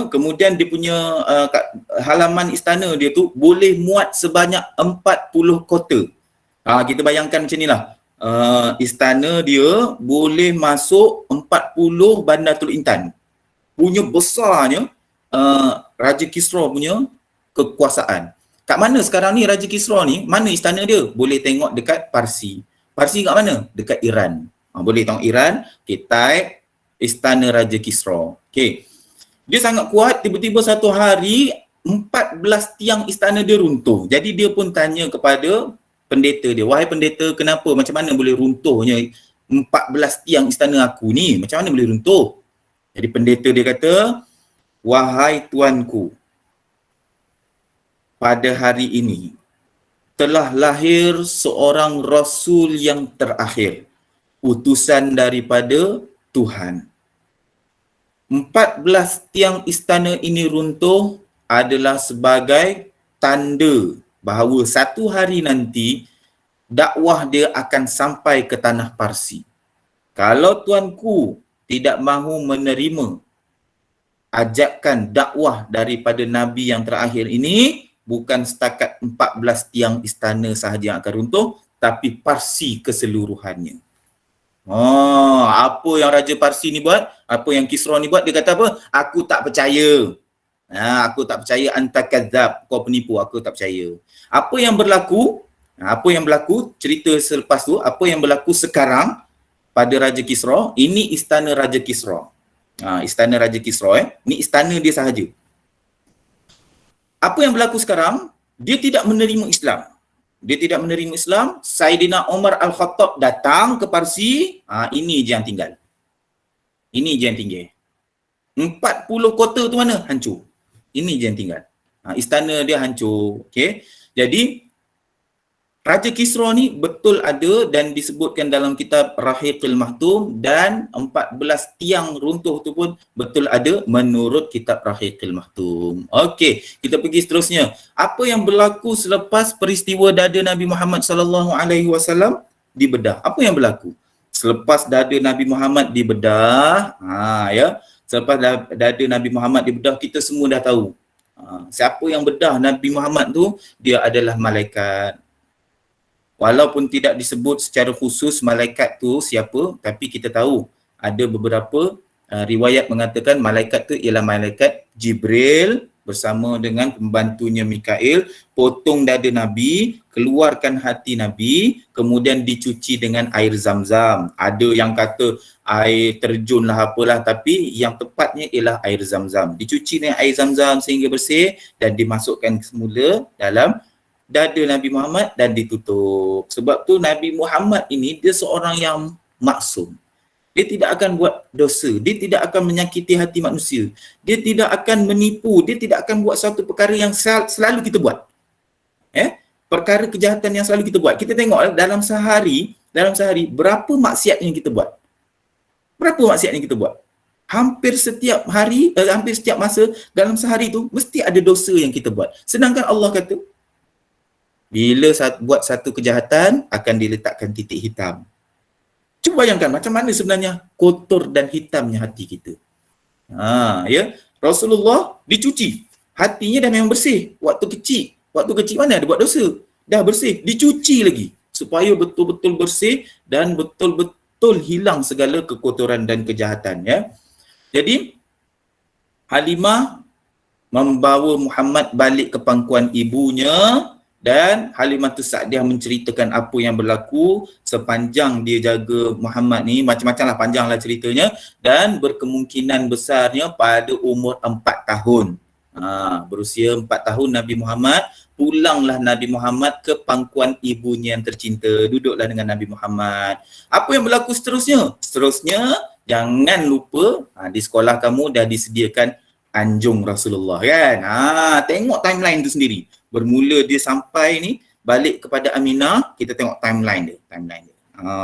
kemudian dia punya halaman istana dia tu boleh muat sebanyak 40 kota. Kita bayangkan macam inilah. Istana dia boleh masuk 40 Bandatul Intan. Punya besarnya Raja Kisra punya kekuasaan. Kat mana sekarang ni Raja Kisra ni? Mana istana dia? Boleh tengok dekat Parsi. Parsi kat mana? Dekat Iran. Boleh tengok Iran, type Istana Raja Kisra. Okay. Dia sangat kuat, tiba-tiba satu hari 14 tiang istana dia runtuh. Jadi dia pun tanya kepada pendeta dia, wahai pendeta, kenapa, macam mana boleh runtuhnya 14 tiang istana aku ni? Macam mana boleh runtuh? Jadi pendeta dia kata, wahai tuanku, pada hari ini telah lahir seorang Rasul yang terakhir, utusan daripada Tuhan. 14 tiang istana ini runtuh adalah sebagai tanda bahawa satu hari nanti dakwah dia akan sampai ke tanah Parsi. Kalau tuanku tidak mahu menerima ajakan dakwah daripada Nabi yang terakhir ini, bukan setakat 14 tiang istana sahaja yang akan runtuh, tapi Parsi keseluruhannya. Apa yang Raja Parsi ni buat? Apa yang Kisra ni buat? Dia kata apa? Aku tak percaya. Aku tak percaya, anta kadzab, kau penipu, aku tak percaya. Apa yang berlaku? Cerita selepas tu, apa yang berlaku sekarang pada Raja Kisra? Ini istana Raja Kisra. Istana Raja Kisra ni istana dia sahaja. Apa yang berlaku sekarang? Dia tidak menerima Islam. Sayyidina Umar Al-Khattab datang ke Parsi, ini je yang tinggal. Ini je yang tinggal. 40 kota tu mana? Hancur. Ini je yang tinggal. Istana dia hancur. Okay. Jadi, Raja Kisra ni betul ada dan disebutkan dalam kitab Rahiqil Mahtum, dan 14 tiang runtuh tu pun betul ada menurut kitab Rahiqil Mahtum. Okey, kita pergi seterusnya. Apa yang berlaku selepas peristiwa dada Nabi Muhammad sallallahu alaihi wasallam dibedah? Apa yang berlaku selepas dada Nabi Muhammad dibedah? Selepas dada Nabi Muhammad dibedah, kita semua dah tahu. Siapa yang bedah Nabi Muhammad tu? Dia adalah malaikat. Walaupun tidak disebut secara khusus malaikat tu siapa, tapi kita tahu ada beberapa riwayat mengatakan malaikat tu ialah malaikat Jibril bersama dengan pembantunya Mikail, potong dada Nabi, keluarkan hati Nabi, kemudian dicuci dengan air Zam-Zam. Ada yang kata air terjun lah apalah, tapi yang tepatnya ialah air Zam-Zam. Dicuci dengan air Zam-Zam sehingga bersih dan dimasukkan semula dalam dada Nabi Muhammad dan ditutup. Sebab tu Nabi Muhammad ini dia seorang yang maksum. Dia tidak akan buat dosa. Dia tidak akan menyakiti hati manusia. Dia tidak akan menipu. Dia tidak akan buat satu perkara yang selalu kita buat. Perkara kejahatan yang selalu kita buat. Kita tengok dalam sehari berapa maksiat yang kita buat. Berapa maksiat yang kita buat? Hampir setiap hari, hampir setiap masa dalam sehari tu mesti ada dosa yang kita buat. Sedangkan Allah kata, bila buat satu kejahatan, akan diletakkan titik hitam. Cuba bayangkan macam mana sebenarnya kotor dan hitamnya hati kita. Rasulullah dicuci. Hatinya dah memang bersih. Waktu kecil mana ada buat dosa? Dah bersih. Dicuci lagi. Supaya betul-betul bersih dan betul-betul hilang segala kekotoran dan kejahatan. Jadi, Halimah membawa Muhammad balik ke pangkuan ibunya, dan Halimatus Sa'diyah menceritakan apa yang berlaku sepanjang dia jaga Muhammad ni. Macam-macam lah, panjang lah ceritanya. Dan berkemungkinan besarnya pada umur 4 tahun. Berusia 4 tahun Nabi Muhammad, pulanglah Nabi Muhammad ke pangkuan ibunya yang tercinta. Duduklah dengan Nabi Muhammad. Apa yang berlaku seterusnya? Seterusnya, jangan lupa di sekolah kamu dah disediakan anjung Rasulullah kan. Tengok timeline tu sendiri. Bermula dia sampai ni balik kepada Aminah, kita tengok timeline dia.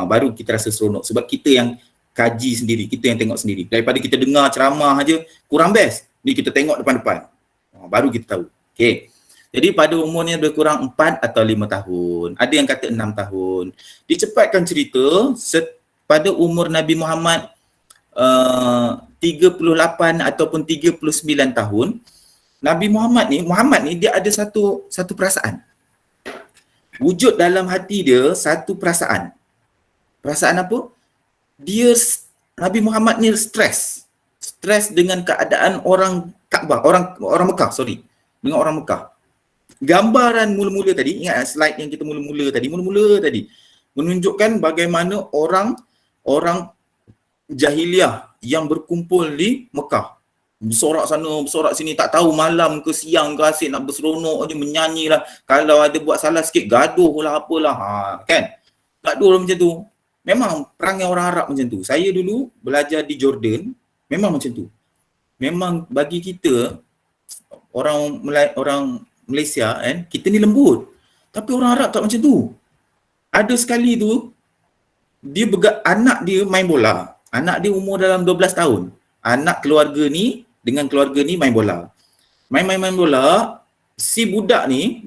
Baru kita rasa seronok sebab kita yang kaji sendiri, kita yang tengok sendiri. Daripada kita dengar ceramah aja kurang best. Ni kita tengok depan-depan. Baru kita tahu. Okey. Jadi pada umurnya lebih kurang 4 atau 5 tahun. Ada yang kata 6 tahun. Dicepatkan cerita, pada umur Nabi Muhammad 38 ataupun 39 tahun, Nabi Muhammad ni dia ada satu perasaan. Wujud dalam hati dia satu perasaan. Perasaan apa? Nabi Muhammad ni stres. Stres dengan keadaan orang Kaabah, orang Mekah, dengan orang Mekah. Gambaran mula-mula tadi, ingat slide yang kita mula-mula tadi menunjukkan bagaimana orang jahiliah yang berkumpul di Mekah. Bersorak sana, bersorak sini, tak tahu malam ke siang ke, asyik nak berseronok je, menyanyi lah. Kalau ada buat salah sikit, gaduh lah apalah. Kan? Gaduh lah macam tu. Memang perangai orang Arab macam tu. Saya dulu belajar di Jordan, memang macam tu. Memang bagi kita, orang Malaysia kan, kita ni lembut. Tapi orang Arab tak macam tu. Ada sekali tu, anak dia main bola. Anak dia umur dalam 12 tahun. Anak keluarga ni dengan keluarga ni main bola. Main bola, si budak ni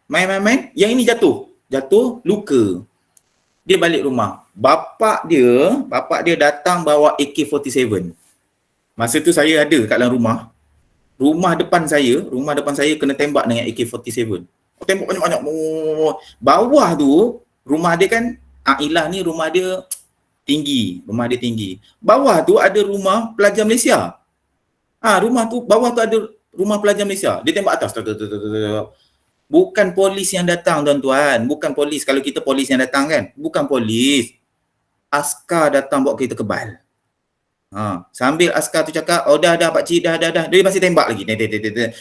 main, yang ini jatuh luka. Dia balik rumah. Bapak dia datang bawa AK-47. Masa tu saya ada kat dalam rumah. Rumah depan saya kena tembak dengan AK-47. Tembak banyak-banyak. Bawah tu rumah dia kan, Ailah ni rumah dia tinggi. Bawah tu ada rumah pelajar Malaysia. Bawah tu ada rumah pelajar Malaysia. Dia tembak atas. Bukan polis yang datang, tuan-tuan. Bukan polis. Kalau kita polis yang datang kan. Bukan polis. Askar datang bawa kereta kebal. Sambil askar tu cakap, dah pakcik, dah. Dia masih tembak lagi.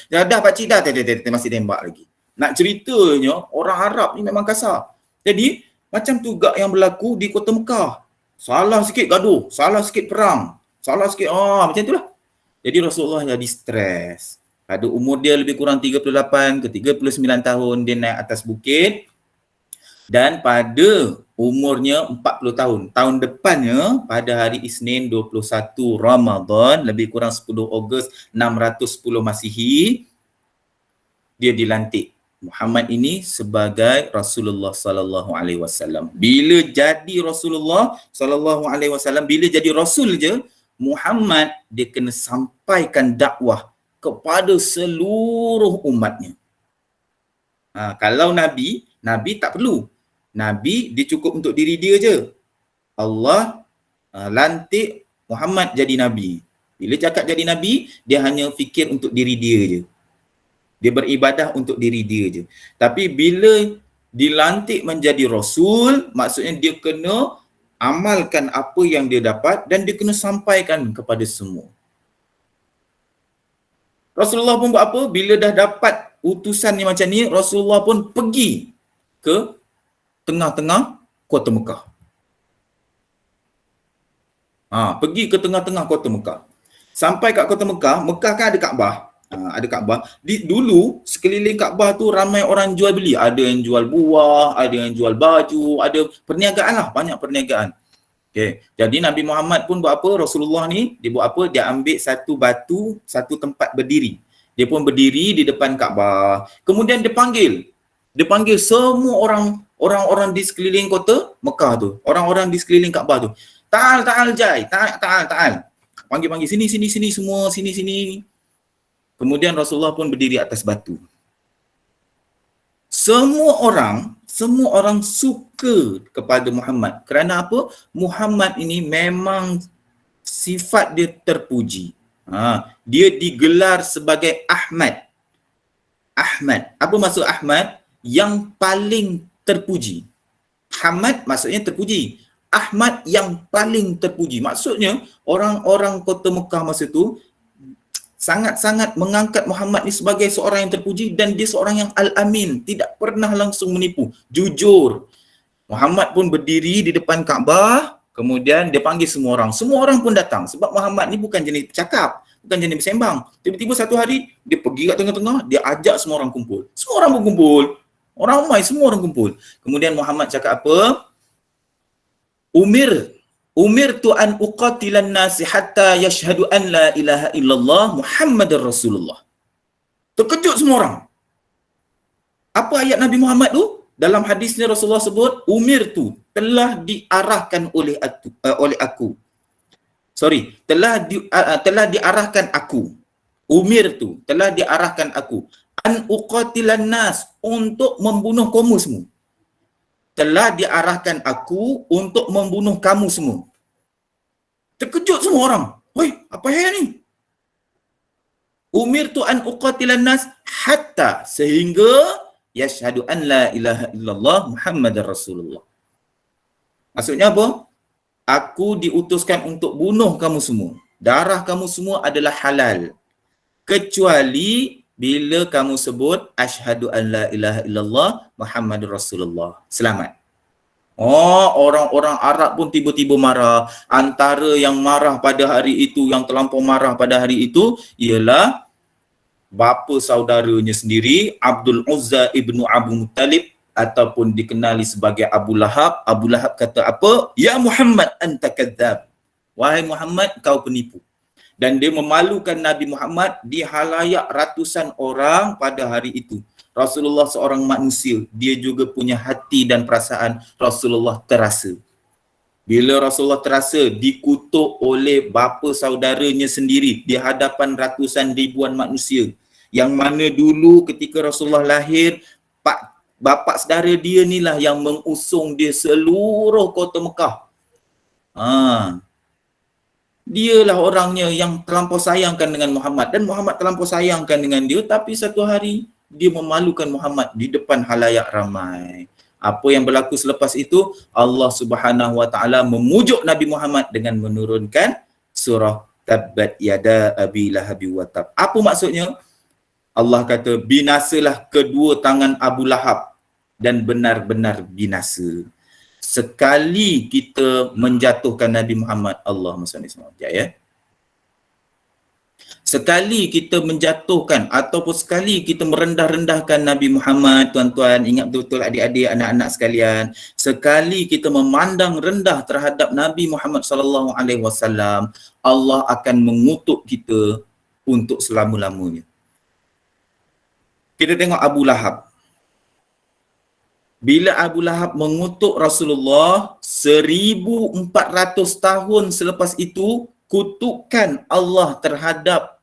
Dah pakcik, dah. Masih tembak lagi. Nak ceritanya, orang Arab ni memang kasar. Jadi, macam tu gak yang berlaku di Kota Mekah. Salah sikit gaduh, salah sikit perang, salah sikit, macam itulah. Jadi Rasulullah jadi stres. Pada umur dia lebih kurang 38 ke 39 tahun, dia naik atas bukit, dan pada umurnya 40 tahun, tahun depannya pada hari Isnin 21 Ramadan, lebih kurang 10 Ogos 610 Masihi, dia dilantik. Muhammad ini sebagai Rasulullah sallallahu alaihi wasallam. Bila jadi Rasulullah sallallahu alaihi wasallam, bila jadi rasul je, Muhammad dia kena sampaikan dakwah kepada seluruh umatnya. Kalau Nabi tak perlu. Nabi dia cukup untuk diri dia je. Allah lantik Muhammad jadi Nabi. Bila cakap jadi Nabi, dia hanya fikir untuk diri dia je. Dia beribadah untuk diri dia je. Tapi bila dilantik menjadi Rasul, maksudnya dia kena amalkan apa yang dia dapat dan dia kena sampaikan kepada semua. Rasulullah pun buat apa? Bila dah dapat utusan ni macam ni, Rasulullah pun pergi ke tengah-tengah kota Mekah. Pergi ke tengah-tengah kota Mekah. Sampai kat kota Mekah, Mekah kan ada Kaabah. Ada Kaabah. Dulu sekeliling Kaabah tu ramai orang jual beli. Ada yang jual buah, ada yang jual baju, ada perniagaan lah, banyak perniagaan. Okay. Jadi Nabi Muhammad pun buat apa? Rasulullah ni, dia buat apa? Dia ambil satu batu, satu tempat berdiri. Dia pun berdiri di depan Kaabah. Kemudian dia panggil semua orang-orang di sekeliling kota Mekah tu. Orang-orang di sekeliling Kaabah tu. Ta'al Jai, ta'al. Panggil sini semua, sini. Kemudian Rasulullah pun berdiri atas batu. Semua orang suka kepada Muhammad. Kerana apa? Muhammad ini memang sifat dia terpuji. Dia digelar sebagai Ahmad. Apa maksud Ahmad? Yang paling terpuji. Hamad maksudnya terpuji. Ahmad yang paling terpuji. Maksudnya orang-orang kota Mekah masa tu sangat-sangat mengangkat Muhammad ni sebagai seorang yang terpuji, dan dia seorang yang al-amin, tidak pernah langsung menipu, jujur. Muhammad pun berdiri di depan Kaabah, kemudian dia panggil semua orang pun datang, sebab Muhammad ni bukan jenis bercakap, bukan jenis bersembang. Tiba-tiba satu hari dia pergi kat tengah-tengah, dia ajak semua orang kumpul. Semua orang pun kumpul. Orang ramai, semua orang kumpul. Kemudian Muhammad cakap apa? Umirtu an uqatilan nasi hatta yashhadu an la ilaha illallah Muhammadar Rasulullah. Terkejut semua orang. Apa ayat Nabi Muhammad tu? Dalam hadisnya Rasulullah sebut, umirtu, telah diarahkan oleh aku. Telah diarahkan aku. Umirtu, telah diarahkan aku. An uqatilan nas, untuk membunuh kamu semua. Telah diarahkan aku untuk membunuh kamu semua. Terkejut semua orang. Woi, apa yang ni? Umirtu an uqatilan nas hatta, sehingga yashhadu an la ilaha illallah Muhammadar Rasulullah. Maksudnya apa? Aku diutuskan untuk bunuh kamu semua. Darah kamu semua adalah halal. Kecuali bila kamu sebut asyhadu an la ilaha illallah Muhammadur Rasulullah. Selamat. Orang-orang Arab pun tiba-tiba marah. Antara yang marah pada hari itu, yang terlampau marah pada hari itu, ialah bapa saudaranya sendiri, Abdul Uzza ibnu Abu Muttalib, ataupun dikenali sebagai Abu Lahab. Abu Lahab kata apa? Ya Muhammad, anta kadzab. Wahai Muhammad, kau penipu. Dan dia memalukan Nabi Muhammad di halayak ratusan orang pada hari itu. Rasulullah seorang manusia, dia juga punya hati dan perasaan. Rasulullah terasa. Bila Rasulullah terasa dikutuk oleh bapa saudaranya sendiri di hadapan ratusan ribuan manusia, yang mana dulu ketika Rasulullah lahir, bapa saudara dia ni lah yang mengusung dia seluruh kota Mekah. Dialah orangnya yang terlampau sayangkan dengan Muhammad, dan Muhammad terlampau sayangkan dengan dia, tapi satu hari dia memalukan Muhammad di depan halayak ramai. Apa yang berlaku selepas itu? Allah Subhanahu Wa Taala memujuk Nabi Muhammad dengan menurunkan surah Tabbat Yada Abi Lahab wa Tab. Apa maksudnya? Allah kata, binasalah kedua tangan Abu Lahab, dan benar-benar binasa. Sekali kita menjatuhkan Nabi Muhammad, Allahumma salli alaihi wasallam, ya. Sekali kita menjatuhkan ataupun sekali kita merendah-rendahkan Nabi Muhammad, tuan-tuan, ingat betul-betul adik-adik, anak-anak sekalian, sekali kita memandang rendah terhadap Nabi Muhammad sallallahu alaihi wasallam, Allah akan mengutuk kita untuk selama-lamanya. Kita tengok Abu Lahab. Bila Abu Lahab mengutuk Rasulullah 1400 tahun selepas itu, kutukan Allah terhadap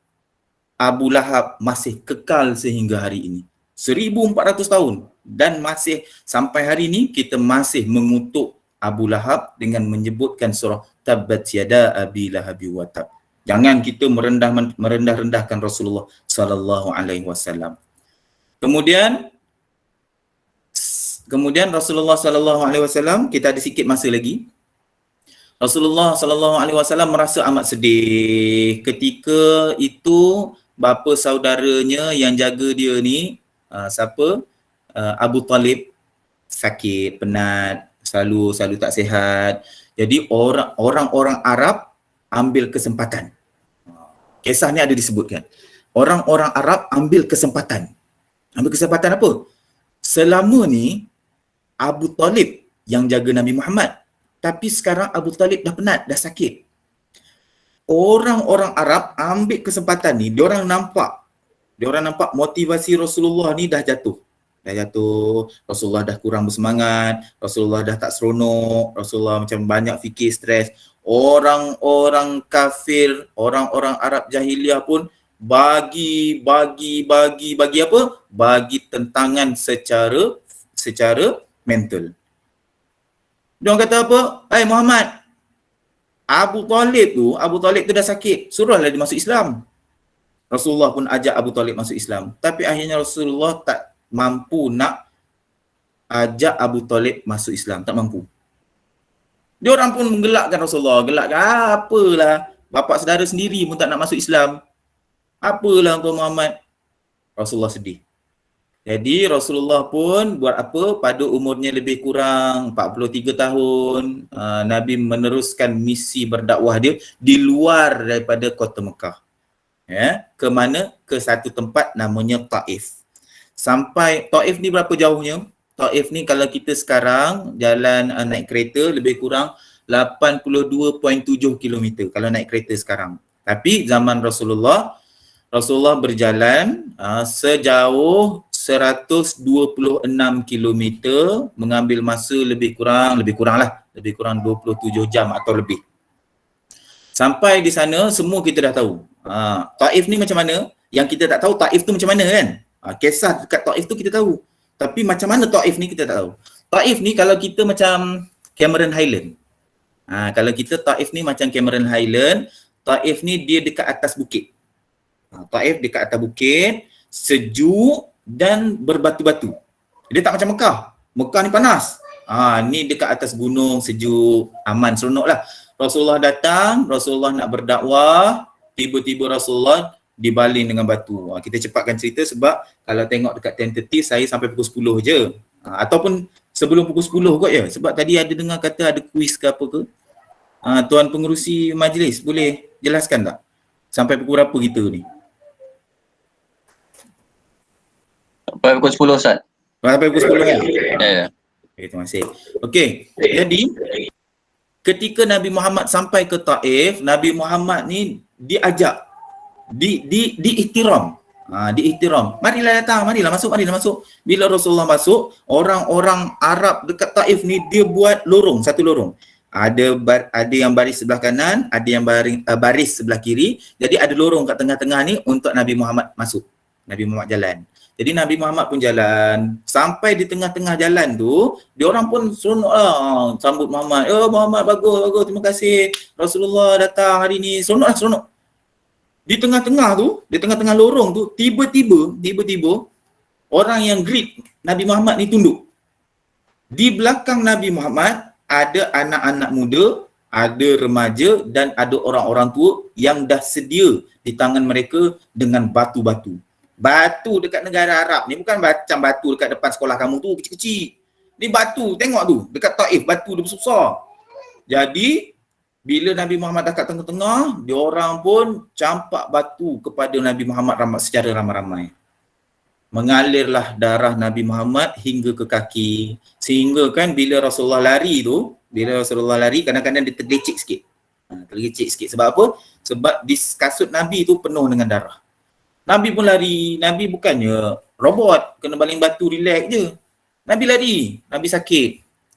Abu Lahab masih kekal sehingga hari ini. 1400 tahun dan masih sampai hari ini kita masih mengutuk Abu Lahab dengan menyebutkan surah Tabbat yada Abi Lahab wa tab. Jangan kita merendah-rendahkan Rasulullah sallallahu alaihi wasallam. Kemudian Rasulullah sallallahu alaihi wasallam, kita ada sikit masa lagi. Rasulullah sallallahu alaihi wasallam merasa amat sedih ketika itu bapa saudaranya yang jaga dia ni Abu Talib sakit, penat, selalu tak sihat. Jadi orang-orang Arab ambil kesempatan. Kisah ni ada disebutkan. Orang-orang Arab ambil kesempatan. Ambil kesempatan apa? Selama ni Abu Talib yang jaga Nabi Muhammad, tapi sekarang Abu Talib dah penat, dah sakit. Orang-orang Arab ambil kesempatan ni, diorang nampak motivasi Rasulullah ni dah jatuh. Rasulullah dah kurang bersemangat, Rasulullah dah tak seronok, Rasulullah macam banyak fikir, stres. Orang-orang kafir, orang-orang Arab jahiliah pun bagi apa? Bagi tentangan secara mental. Dia kata apa? Muhammad, Abu Talib tu dah sakit, suruhlah dia masuk Islam. Rasulullah pun ajak Abu Talib masuk Islam. Tapi akhirnya Rasulullah tak mampu nak ajak Abu Talib masuk Islam, tak mampu. Dia orang pun menggelakkan Rasulullah, apalah, bapa saudara sendiri pun tak nak masuk Islam. Apalah kau Muhammad. Rasulullah sedih. Jadi Rasulullah pun buat apa? Pada umurnya lebih kurang 43 tahun, Nabi meneruskan misi berdakwah dia di luar daripada kota Mekah. Ya, ke mana? Ke satu tempat namanya Taif. Sampai Taif ni berapa jauhnya? Taif ni kalau kita sekarang jalan naik kereta lebih kurang 82.7 km kalau naik kereta sekarang. Tapi zaman Rasulullah berjalan sejauh 126 km, mengambil masa lebih kurang 27 jam atau lebih. Sampai di sana semua kita dah tahu. Taif ni macam mana? Yang kita tak tahu Taif tu macam mana kan? Kisah dekat Taif tu kita tahu. Tapi macam mana Taif ni kita tak tahu. Taif ni kalau kita macam Cameron Highland. Kalau kita Taif ni macam Cameron Highland, Taif ni dia dekat atas bukit. Taif dekat atas bukit, sejuk dan berbatu-batu. Dia tak macam Mekah. Mekah ni panas. Ni dekat atas gunung, sejuk, aman, seronok lah. Rasulullah datang, Rasulullah nak berdakwah, tiba-tiba Rasulullah dibaling dengan batu. Kita cepatkan cerita sebab kalau tengok dekat tentatif saya sampai pukul 10 je. Ataupun sebelum pukul 10 kot je. Sebab tadi ada dengar kata ada kuis ke apa ke. Tuan pengerusi majlis boleh jelaskan tak? Sampai pukul berapa kita ni? Sampai pukul 10 Ustaz. Sampai pukul 10 kan? Ya. Okay, terima kasih. Okey, jadi ketika Nabi Muhammad sampai ke Taif, Nabi Muhammad ni diajak, diihtiram. Diihtiram. Marilah datang, marilah masuk. Bila Rasulullah masuk, orang-orang Arab dekat Taif ni dia buat lorong, satu lorong. Ada yang baris sebelah kanan, ada yang baris sebelah kiri. Jadi ada lorong kat tengah-tengah ni untuk Nabi Muhammad masuk. Nabi Muhammad jalan. Jadi Nabi Muhammad pun jalan. Sampai di tengah-tengah jalan tu, dia orang pun seronok lah sambut Muhammad. Muhammad bagus, terima kasih. Rasulullah datang hari ni. Seronok. Di tengah-tengah lorong tu, tiba-tiba orang yang greet Nabi Muhammad ni tunduk. Di belakang Nabi Muhammad ada anak-anak muda, ada remaja dan ada orang-orang tua yang dah sedia di tangan mereka dengan batu-batu. Batu dekat negara Arab ni bukan macam batu dekat depan sekolah kamu tu kecil-kecil. Ni batu, tengok tu dekat Taif batu dia besar. Jadi Bila Nabi Muhammad dah kat tengah-tengah, diorang pun campak batu kepada Nabi Muhammad secara ramai-ramai. Mengalirlah darah Nabi Muhammad hingga ke kaki. Sehingga kan bila Rasulullah lari kadang-kadang dia tergelecik sikit. Tergelecik sikit. Sebab apa? Sebab di kasut Nabi tu penuh dengan darah. Nabi pun lari. Nabi bukannya robot, kena baling batu, relax je. Nabi lari. Nabi sakit.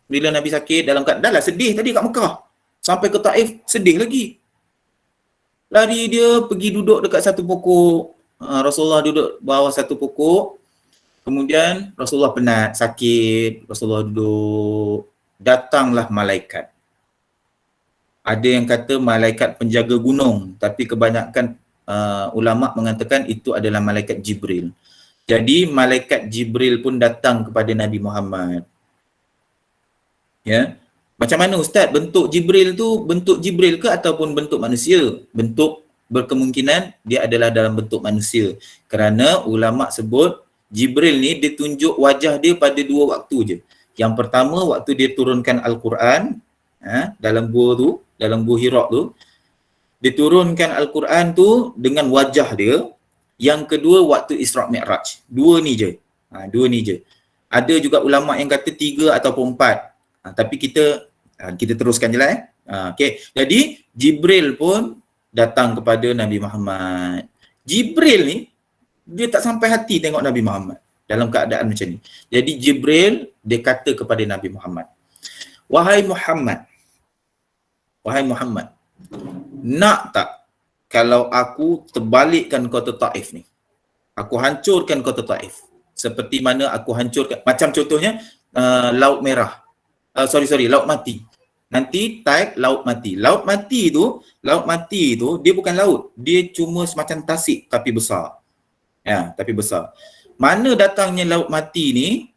Bila Nabi sakit, dalam keadaan sedih tadi kat Mekah. Sampai ke Taif, sedih lagi. Lari dia pergi duduk dekat satu pokok. Rasulullah duduk bawah satu pokok. Kemudian Rasulullah penat, sakit. Rasulullah duduk. Datanglah malaikat. Ada yang kata malaikat penjaga gunung. Tapi kebanyakan ulama mengatakan itu adalah malaikat Jibril. Jadi malaikat Jibril pun datang kepada Nabi Muhammad. Ya. Macam mana Ustaz, bentuk Jibril tu bentuk Jibril ke ataupun bentuk manusia? Bentuk berkemungkinan dia adalah dalam bentuk manusia. Kerana ulama sebut Jibril ni dia tunjuk wajah dia pada dua waktu je. Yang pertama waktu dia turunkan Al-Quran dalam gua Hira tu, dia turunkan Al-Quran tu dengan wajah dia. Yang kedua waktu Isra' Mi'raj. Dua ni je. Ada juga ulama yang kata 3 ataupun 4. Tapi kita teruskan je lah. Okay. Jadi Jibril pun datang kepada Nabi Muhammad. Jibril ni dia tak sampai hati tengok Nabi Muhammad dalam keadaan macam ni. Jadi Jibril dia kata kepada Nabi Muhammad, Wahai Muhammad, nak tak kalau aku terbalikkan kota Taif ni? Aku hancurkan kota Taif. Seperti mana aku hancurkan, macam contohnya Laut Merah. Laut Mati. Nanti type Laut Mati. Laut Mati tu dia bukan laut. Dia cuma semacam tasik tapi besar. Tapi besar. Mana datangnya Laut Mati ni?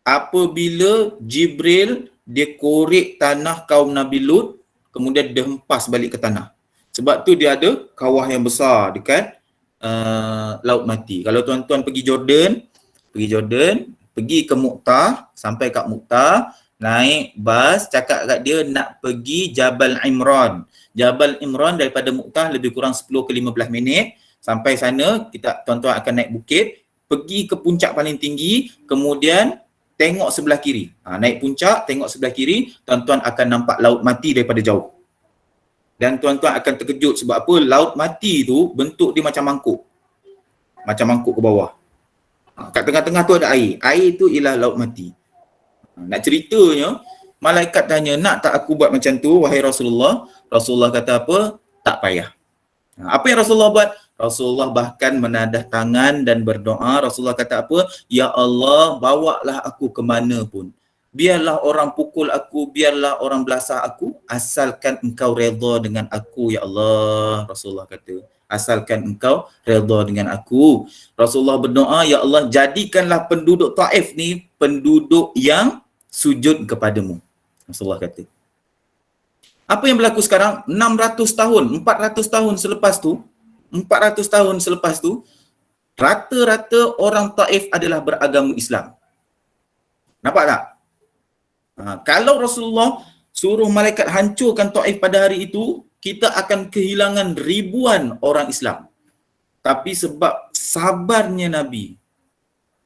Apabila Jibril dia korek tanah kaum Nabi Lut, kemudian dia hempas balik ke tanah. Sebab tu dia ada kawah yang besar dekat Laut Mati. Kalau tuan-tuan pergi Jordan, pergi ke Mu'tah, sampai kat Mu'tah, naik bas, cakap kat dia nak pergi Jabal Imran. Jabal Imran daripada Mu'tah lebih kurang 10 ke 15 minit. Sampai sana, tuan-tuan akan naik bukit, pergi ke puncak paling tinggi, kemudian tengok sebelah kiri. Naik puncak, tengok sebelah kiri, tuan-tuan akan nampak Laut Mati daripada jauh. Dan tuan-tuan akan terkejut sebab apa? Laut Mati tu bentuk dia macam mangkuk. Macam mangkuk ke bawah. Kat tengah-tengah tu ada air. Air tu ialah Laut Mati. Nak ceritanya, malaikat tanya, nak tak aku buat macam tu, wahai Rasulullah? Rasulullah kata apa? Tak payah. Apa yang Rasulullah buat? Rasulullah bahkan menadah tangan dan berdoa. Rasulullah kata apa? Ya Allah, bawalah aku ke mana pun. Biarlah orang pukul aku, biarlah orang belasah aku, asalkan engkau redha dengan aku, ya Allah. Rasulullah kata, asalkan engkau redha dengan aku. Rasulullah berdoa, ya Allah, jadikanlah penduduk Taif ni penduduk yang sujud kepadamu. Rasulullah kata. Apa yang berlaku sekarang? 600 tahun, 400 tahun selepas tu, rata-rata orang Taif adalah beragama Islam. Nampak tak? Kalau Rasulullah suruh malaikat hancurkan Taif pada hari itu, kita akan kehilangan ribuan orang Islam. Tapi sebab sabarnya Nabi,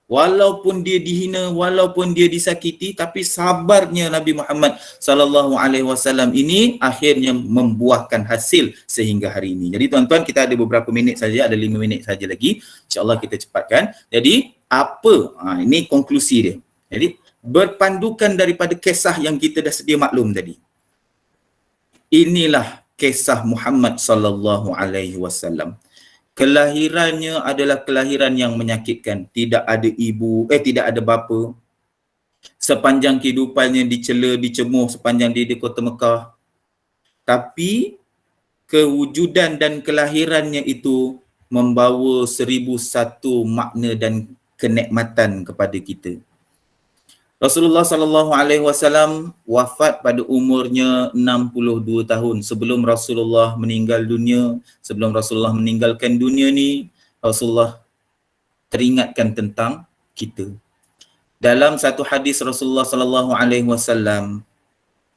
walaupun dia dihina, walaupun dia disakiti, tapi sabarnya Nabi Muhammad sallallahu alaihi wasallam ini akhirnya membuahkan hasil sehingga hari ini. Jadi tuan-tuan, kita ada beberapa minit saja, ada 5 minit saja lagi. InsyaAllah kita cepatkan. Jadi apa? Ini konklusi dia. Jadi berpandukan daripada kisah yang kita dah sedia maklum tadi. Inilah kisah Muhammad sallallahu alaihi wasallam. Kelahirannya adalah kelahiran yang menyakitkan. Tidak ada ibu, tidak ada bapa. Sepanjang kehidupannya dicela, dicemuh sepanjang dia di kota Mekah. Tapi kewujudan dan kelahirannya itu membawa 1001 makna dan kenikmatan kepada kita. Rasulullah sallallahu alaihi wasallam wafat pada umurnya 62 tahun. Sebelum Rasulullah meninggal dunia, sebelum Rasulullah meninggalkan dunia ni, Rasulullah teringatkan tentang kita. Dalam satu hadis Rasulullah sallallahu alaihi wasallam,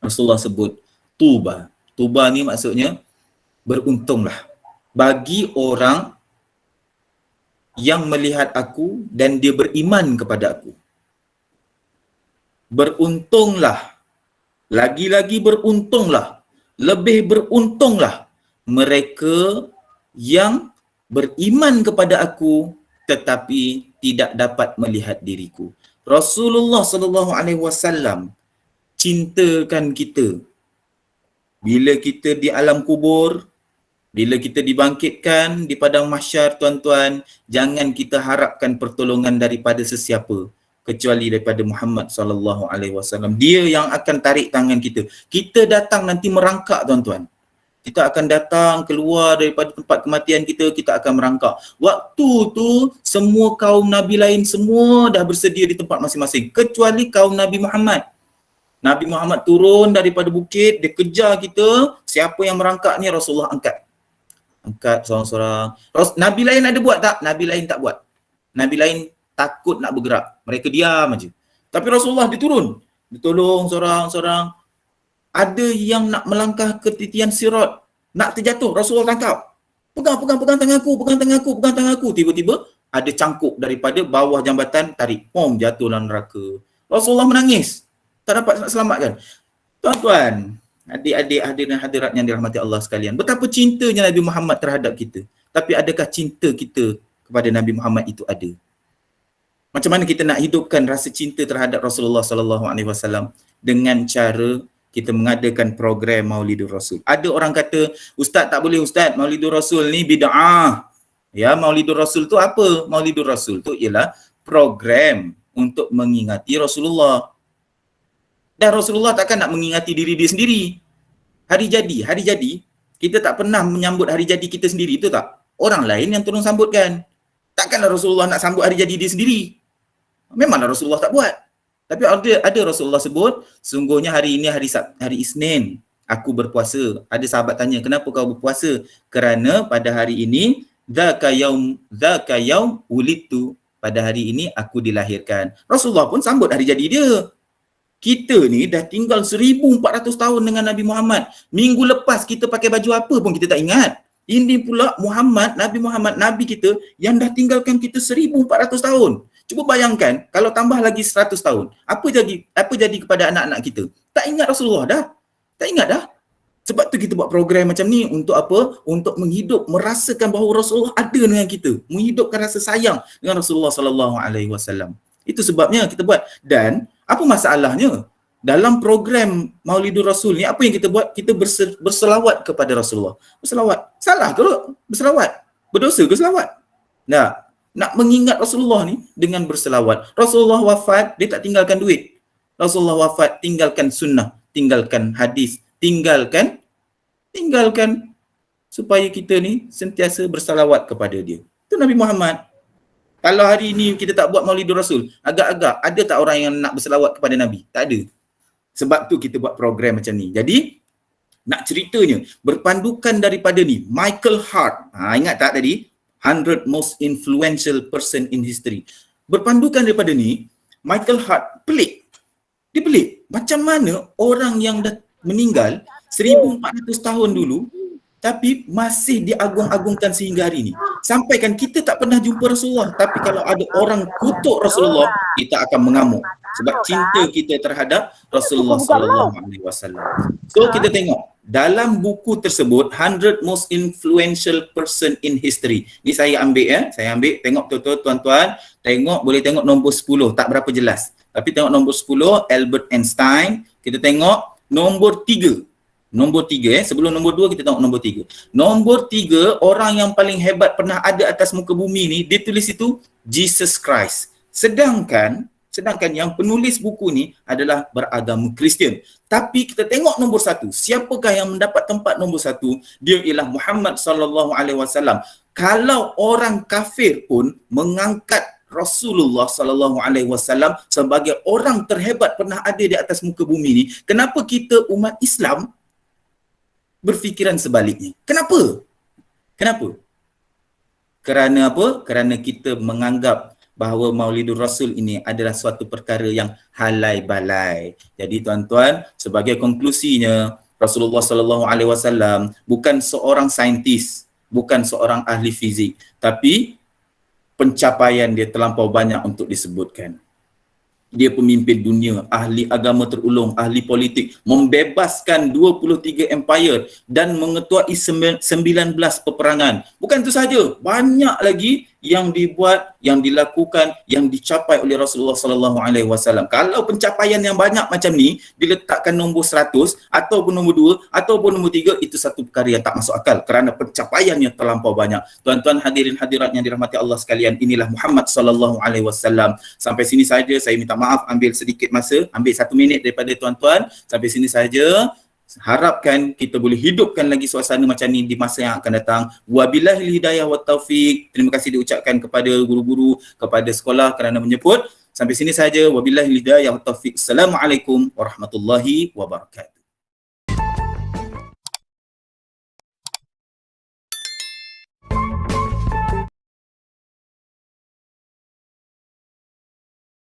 Rasulullah sebut, tuba. Tuba ni maksudnya beruntunglah bagi orang yang melihat aku dan dia beriman kepada aku. Beruntunglah, lagi-lagi beruntunglah, lebih beruntunglah mereka yang beriman kepada aku tetapi tidak dapat melihat diriku. Rasulullah sallallahu alaihi wasallam cintakan kita. Bila kita di alam kubur, bila kita dibangkitkan di padang mahsyar, tuan-tuan, jangan kita harapkan pertolongan daripada sesiapa kecuali daripada Muhammad sallallahu alaihi wasallam. Dia yang akan tarik tangan kita. Kita datang nanti merangkak, tuan-tuan. Kita akan datang keluar daripada tempat kematian kita, kita akan merangkak. Waktu tu semua kaum Nabi lain semua dah bersedia di tempat masing-masing kecuali kaum Nabi Muhammad. Nabi Muhammad turun daripada bukit, dia kejar kita, siapa yang merangkak ni Rasulullah angkat. Angkat seorang-seorang. Nabi lain ada buat tak? Nabi lain tak buat. Nabi lain takut nak bergerak. Mereka diam aja. Tapi Rasulullah dia turun. Dia tolong seorang-seorang. Ada yang nak melangkah ke titian sirat, nak terjatuh, Rasulullah tangkap. Pegang tangan aku, pegang tangan aku. Tiba-tiba ada cangkuk daripada bawah jambatan, tarik. Pom, jatuh dalam neraka. Rasulullah menangis. Tak dapat nak selamatkan. Tuan-tuan, adik-adik hadirin hadirat yang dirahmati Allah sekalian, betapa cintanya Nabi Muhammad terhadap kita. Tapi adakah cinta kita kepada Nabi Muhammad itu ada? Macam mana kita nak hidupkan rasa cinta terhadap Rasulullah sallallahu alaihi wasallam dengan cara kita mengadakan program Maulidur Rasul. Ada orang kata, ustaz tak boleh ustaz, Maulidur Rasul ni bid'ah. Ya, Maulidur Rasul tu apa? Maulidur Rasul tu ialah program untuk mengingati Rasulullah. Dan Rasulullah takkan nak mengingati diri dia sendiri. Hari jadi, kita tak pernah menyambut hari jadi kita sendiri, itu tak? Orang lain yang tolong sambutkan. Takkanlah Rasulullah nak sambut hari jadi dia sendiri. Memanglah Rasulullah tak buat. Tapi ada Rasulullah sebut, sungguhnya hari ini hari Isnin, aku berpuasa. Ada sahabat tanya, kenapa kau berpuasa? Kerana pada hari ini, dzaka yaum wulidtu, pada hari ini aku dilahirkan. Rasulullah pun sambut hari jadi dia. Kita ni dah tinggal 1400 tahun dengan Nabi Muhammad. Minggu lepas kita pakai baju apa pun kita tak ingat. Ini pula Nabi Muhammad, Nabi kita yang dah tinggalkan kita 1400 tahun. Cuba bayangkan kalau tambah lagi 100 tahun. Apa jadi kepada anak-anak kita? Tak ingat Rasulullah dah. Tak ingat dah. Sebab tu kita buat program macam ni untuk apa? Untuk merasakan bahawa Rasulullah ada dengan kita. Menghidupkan rasa sayang dengan Rasulullah sallallahu alaihi wasallam. Itu sebabnya kita buat. Dan apa masalahnya? Dalam program Maulidur Rasul ni, apa yang kita buat? Kita berselawat kepada Rasulullah. Berselawat. Salah ke berselawat? Berdosa ke selawat? Nak mengingat Rasulullah ni dengan berselawat. Rasulullah wafat, dia tak tinggalkan duit. Rasulullah wafat, tinggalkan sunnah, tinggalkan hadis, tinggalkan supaya kita ni sentiasa berselawat kepada dia. Itu Nabi Muhammad. Kalau hari ini kita tak buat Maulidur Rasul, agak-agak ada tak orang yang nak berselawat kepada Nabi? Tak ada. Sebab tu kita buat program macam ni. Jadi, nak ceritanya, berpandukan daripada ni, Michael Hart. Ingat tak tadi? 100 most influential person in history. Berpandukan daripada ni, Michael Hart pelik. Dia pelik. Macam mana orang yang dah meninggal 1400 tahun dulu, tapi masih diagung-agungkan sehingga hari ini. Sampaikan kita tak pernah jumpa Rasulullah, tapi kalau ada orang kutuk Rasulullah, kita akan mengamuk sebab cinta kita terhadap Rasulullah sallallahu alaihi wasallam. So kita tengok dalam buku tersebut 100 most influential person in history. Ni saya ambil tengok betul-betul tuan-tuan, boleh tengok nombor 10, tak berapa jelas. Tapi tengok nombor 10 Albert Einstein, kita tengok nombor 3. Nombor 3 sebelum nombor 2 kita tengok nombor 3. Nombor 3 orang yang paling hebat pernah ada atas muka bumi ni, dia tulis itu Jesus Christ. Sedangkan yang penulis buku ni adalah beragama Kristian. Tapi kita tengok nombor 1. Siapakah yang mendapat tempat nombor 1? Dia ialah Muhammad sallallahu alaihi wasallam. Kalau orang kafir pun mengangkat Rasulullah sallallahu alaihi wasallam sebagai orang terhebat pernah ada di atas muka bumi ni, kenapa kita umat Islam berfikiran sebaliknya? Kenapa? Kerana apa? Kerana kita menganggap bahawa Maulidur Rasul ini adalah suatu perkara yang halai balai. Jadi tuan-tuan, sebagai konklusinya, Rasulullah sallallahu alaihi wasallam bukan seorang saintis, bukan seorang ahli fizik, tapi pencapaian dia terlampau banyak untuk disebutkan. Dia pemimpin dunia, ahli agama terulung, ahli politik, membebaskan 23 empire dan mengetuai 19 peperangan. Bukan itu saja, banyak lagi yang dibuat, yang dilakukan, yang dicapai oleh Rasulullah sallallahu alaihi wasallam. Kalau pencapaian yang banyak macam ni diletakkan nombor 100 ataupun nombor 2 ataupun nombor 3, itu satu perkara yang tak masuk akal kerana pencapaiannya terlampau banyak. Tuan-tuan hadirin hadirat yang dirahmati Allah sekalian, inilah Muhammad sallallahu alaihi wasallam. Sampai sini saja, saya minta maaf ambil sedikit masa, ambil 1 minit daripada tuan-tuan. Sampai sini saja. Harapkan kita boleh hidupkan lagi suasana macam ni di masa yang akan datang. Wabillahil hidayah wa taufiq. Terima kasih diucapkan kepada guru-guru, kepada sekolah kerana menyebut. Sampai sini saja. Wabillahil hidayah wa taufiq. Assalamualaikum warahmatullahi wabarakatuh.